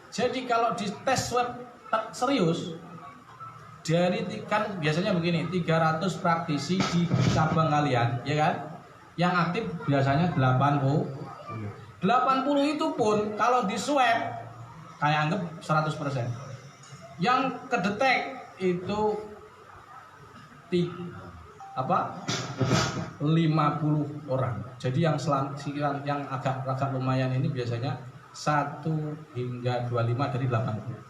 Jadi kalau di tes swab serius dari kan biasanya begini, 300 praktisi di cabang kalian, ya kan? Yang aktif biasanya 80. 80 itu pun kalau di swab kayak anggap 100%. Yang kedetek itu 50 orang. Jadi yang yang agak lumayan ini biasanya 1 hingga 25 dari 80.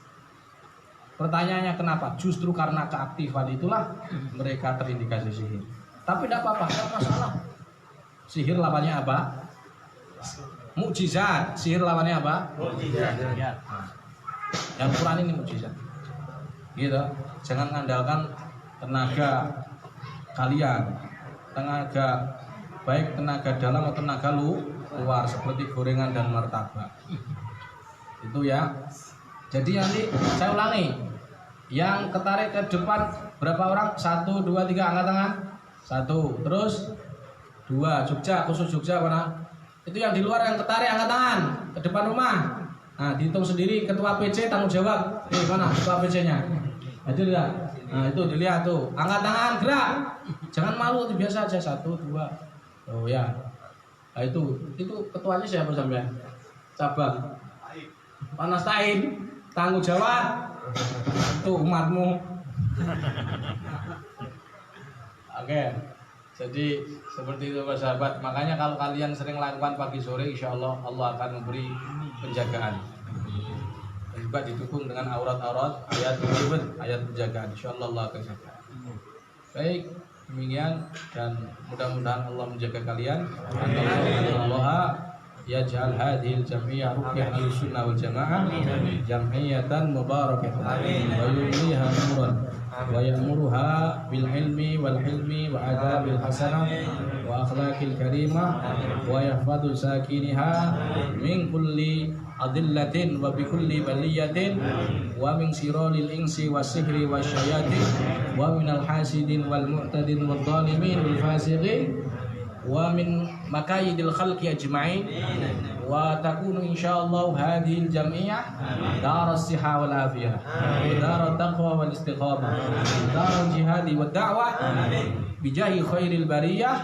Pertanyaannya kenapa? Justru karena keaktifan itulah mereka terindikasi sihir. Tapi tidak apa-apa, tidak masalah. Sihir lawannya apa? Mukjizat. Sihir lawannya apa? Mukjizat. Yang Quran ini mukjizat. Gitu. Jangan mengandalkan tenaga kalian, tenaga baik tenaga dalam atau tenaga luar seperti gorengan dan martabak. Itu ya. Jadi nanti saya ulangi. Yang ketarik ke depan berapa orang? 1, 2, 3 angkat tangan. 1, terus 2. Jogja, khusus Jogja mana? Itu yang di luar yang ketarik angkat tangan ke depan rumah. Nah, dihitung sendiri ketua PC tanggung jawab. Mana ketua PC-nya? Itu lihat. Nah, itu dilihat tuh. Angkat tangan, gerak. Jangan malu, itu biasa aja. 1, 2. Oh ya. Nah, itu ketuanya siapa sampean? Cabang. Panas Tain. Tanggung jawab. Itu umatmu. Oke. Jadi seperti itu Pak sahabat. Makanya kalau kalian sering lakukan pagi sore, insya Allah Allah akan memberi penjagaan. Dan juga didukung dengan aurat-aurat ayat penjagaan. Insya Allah Allah akan jaga. Baik. Demikian, dan mudah-mudahan Allah menjaga kalian. Allah yaj'al hadhil jami'ah rukyah al-sunnah wal jamaah jam'iyatan mubarakatan wa yumliha nuran wa ya'muruha bil ilmi wal hilmi wa adabil hasanah wa akhlaqil karimah wa yahfadhu sakiniha min kulli adillatin wa bi kulli baliyatin wa min siralil insi was sihri wasyayatin wa minal hasidin wal mu'tadin wal zalimin wal fasiqin wa min makayidil khalqi ajma'in wa takunu insyaallah hadhil jam'iyah daras siha wal afiyah wa darat taqwa wal istiqamah daral jihadi wad da'wah bijahi khairil bariyah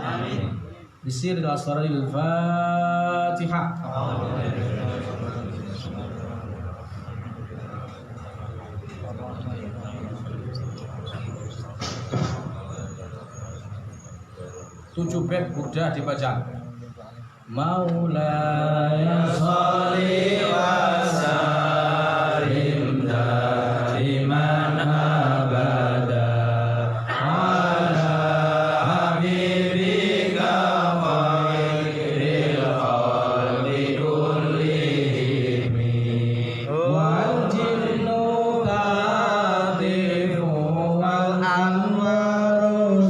bisirril asraril fatihah. Tujuh bait mudah dibaca. Maulaya sholli wa sallim daiman abada ala habibika khairil khalqi kullihim wal jinnu tatifu wal anwaru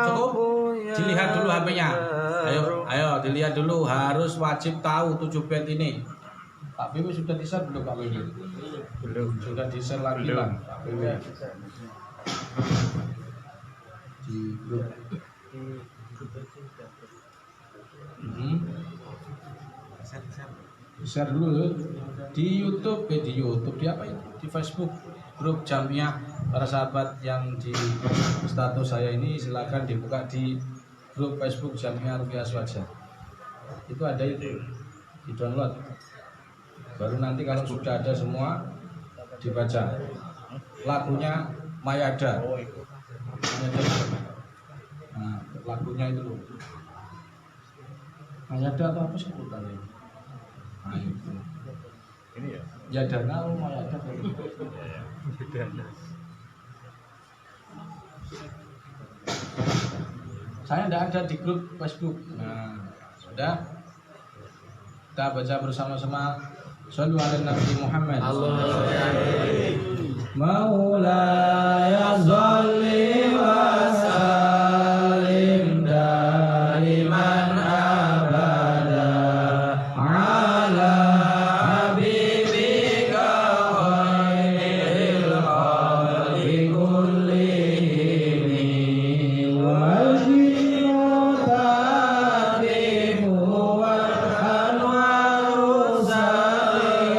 Cukup? Dilihat dulu HP-nya. Ayo dilihat dulu. Harus wajib tahu 7 bait ini. Pak Bibi sudah di-share belum Pak Bibi? Belum. Sudah di-share lagi lah Pak Bibi. Di grup. Share dulu ya. Di YouTube, di apa itu? Di Facebook. Grup Jamiah para sahabat yang di status saya ini silakan dibuka di grup Facebook Jamiah Ruqyah Aswaja. Itu ada itu, di download. Baru nanti kalau sudah ada semua dibaca. Lagunya Mayada. Nah, lagunya itu. Mayada atau apa sih sebutannya? Nah, itu. Ini ya. Ya Dana Mayada. Saya tidak ada di grup Facebook. Nah, sudah. Kita baca bersama-sama. Shallu ala Nabi Muhammad. Maulaya sholli wa sallim daiman abada ala habibika khairil khalqi kullihim wal jinnu tatifu wal anwaru salihatun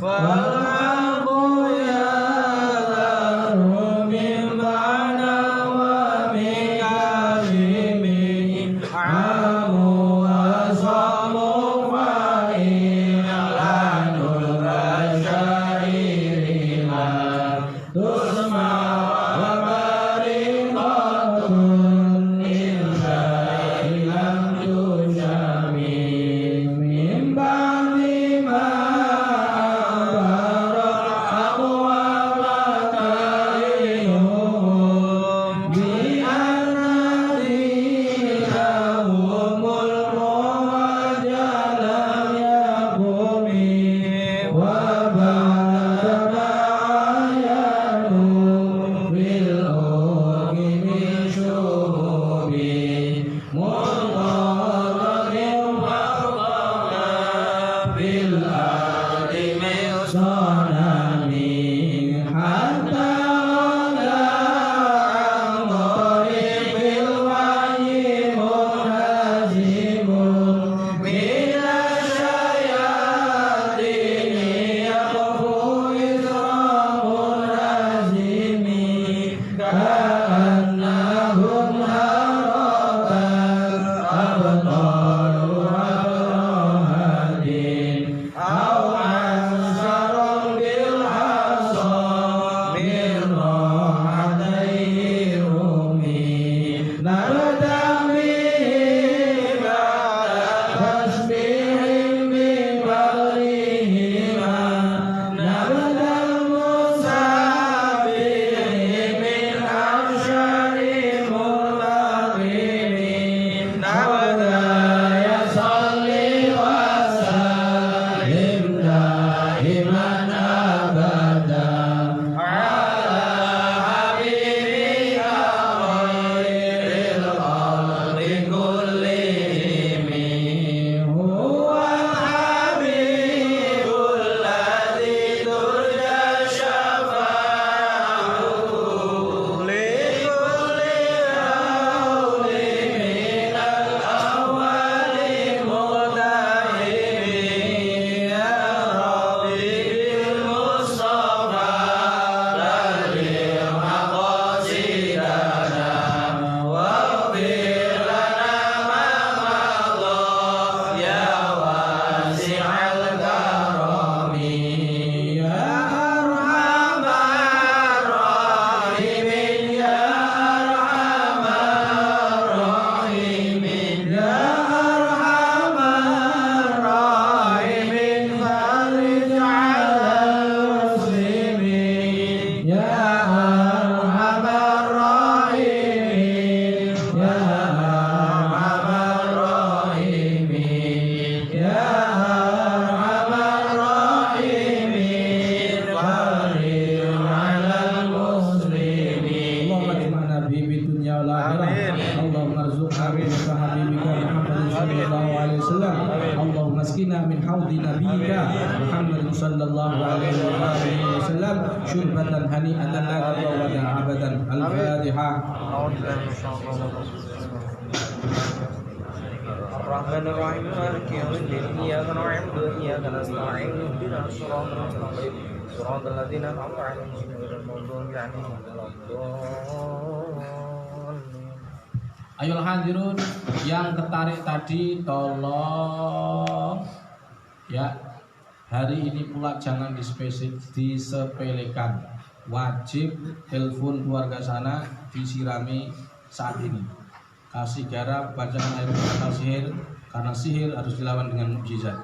wal haqqu yadharu min dunya wal akhirah. Allahumma arzuqna bi habibika Muhammad sallallahu alaihi wasallam. Allahumma askina min haudi nabiyyika Muhammad sallallahu alaihi wasallam syurbatan hani'atan la tadawwada abadan. Al-Fatihah. الرحمن الرحيم مالك يوم الدين إياك نعبد وإياك نستعين اهدنا الصراط المستقيم صراط الذين أنعمت عليهم غير المغضوب عليهم ولا الضالين. Ayolah hadirun yang tertarik tadi tolong ya, hari ini pula jangan disepelekan. Wajib telepon keluarga sana disirami saat ini. Kasih garam, bacaan air batal sihir, karena sihir harus dilawan dengan mukjizat.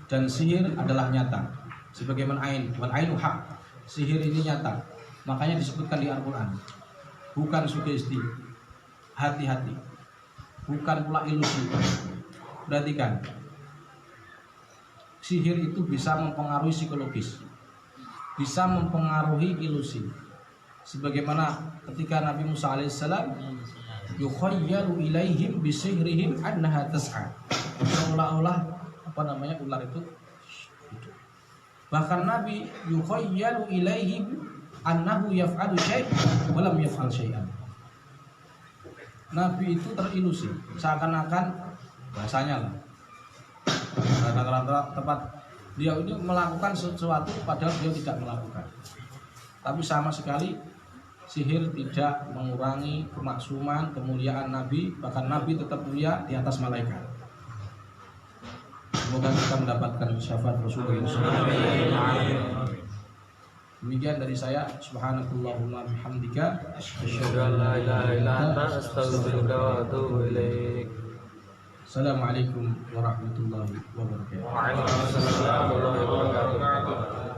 Dan sihir adalah nyata. Sebagaimana ain, wal ainu haq. Sihir ini nyata. Makanya disebutkan di Al-Qur'an. Bukan sugesti. Hati-hati. Bukan pula ilusi. Perhatikan. Sihir itu bisa mempengaruhi psikologis. Bisa mempengaruhi ilusi. Sebagaimana ketika Nabi Musa alaihissalam yukhayyalu ilaihim bisihrihim annaha tas'a. Seolah-olah ular itu hidup. Bahkan Nabi yukhayyalu ilaihim annahu yaf'alu syai' wa lam yaf'al syai'an. Nabi itu terilusi seakan-akan bahasanya lah. Rata-rata tempat dia ini melakukan sesuatu padahal dia tidak melakukan. Tapi sama sekali sihir tidak mengurangi kemaksuman, kemuliaan Nabi. Bahkan Nabi tetap mulia di atas malaikat. Semoga kita mendapatkan syafaat Rasulullah SAW. Demikian dari saya. Subhanakallahumma bihamdika asyhadu an la ilaha illa anta astaghfiruka wa atubu ilaik. Assalamualaikum warahmatullahi wabarakatuh. Waalaikumsalam warahmatullahi wabarakatuh.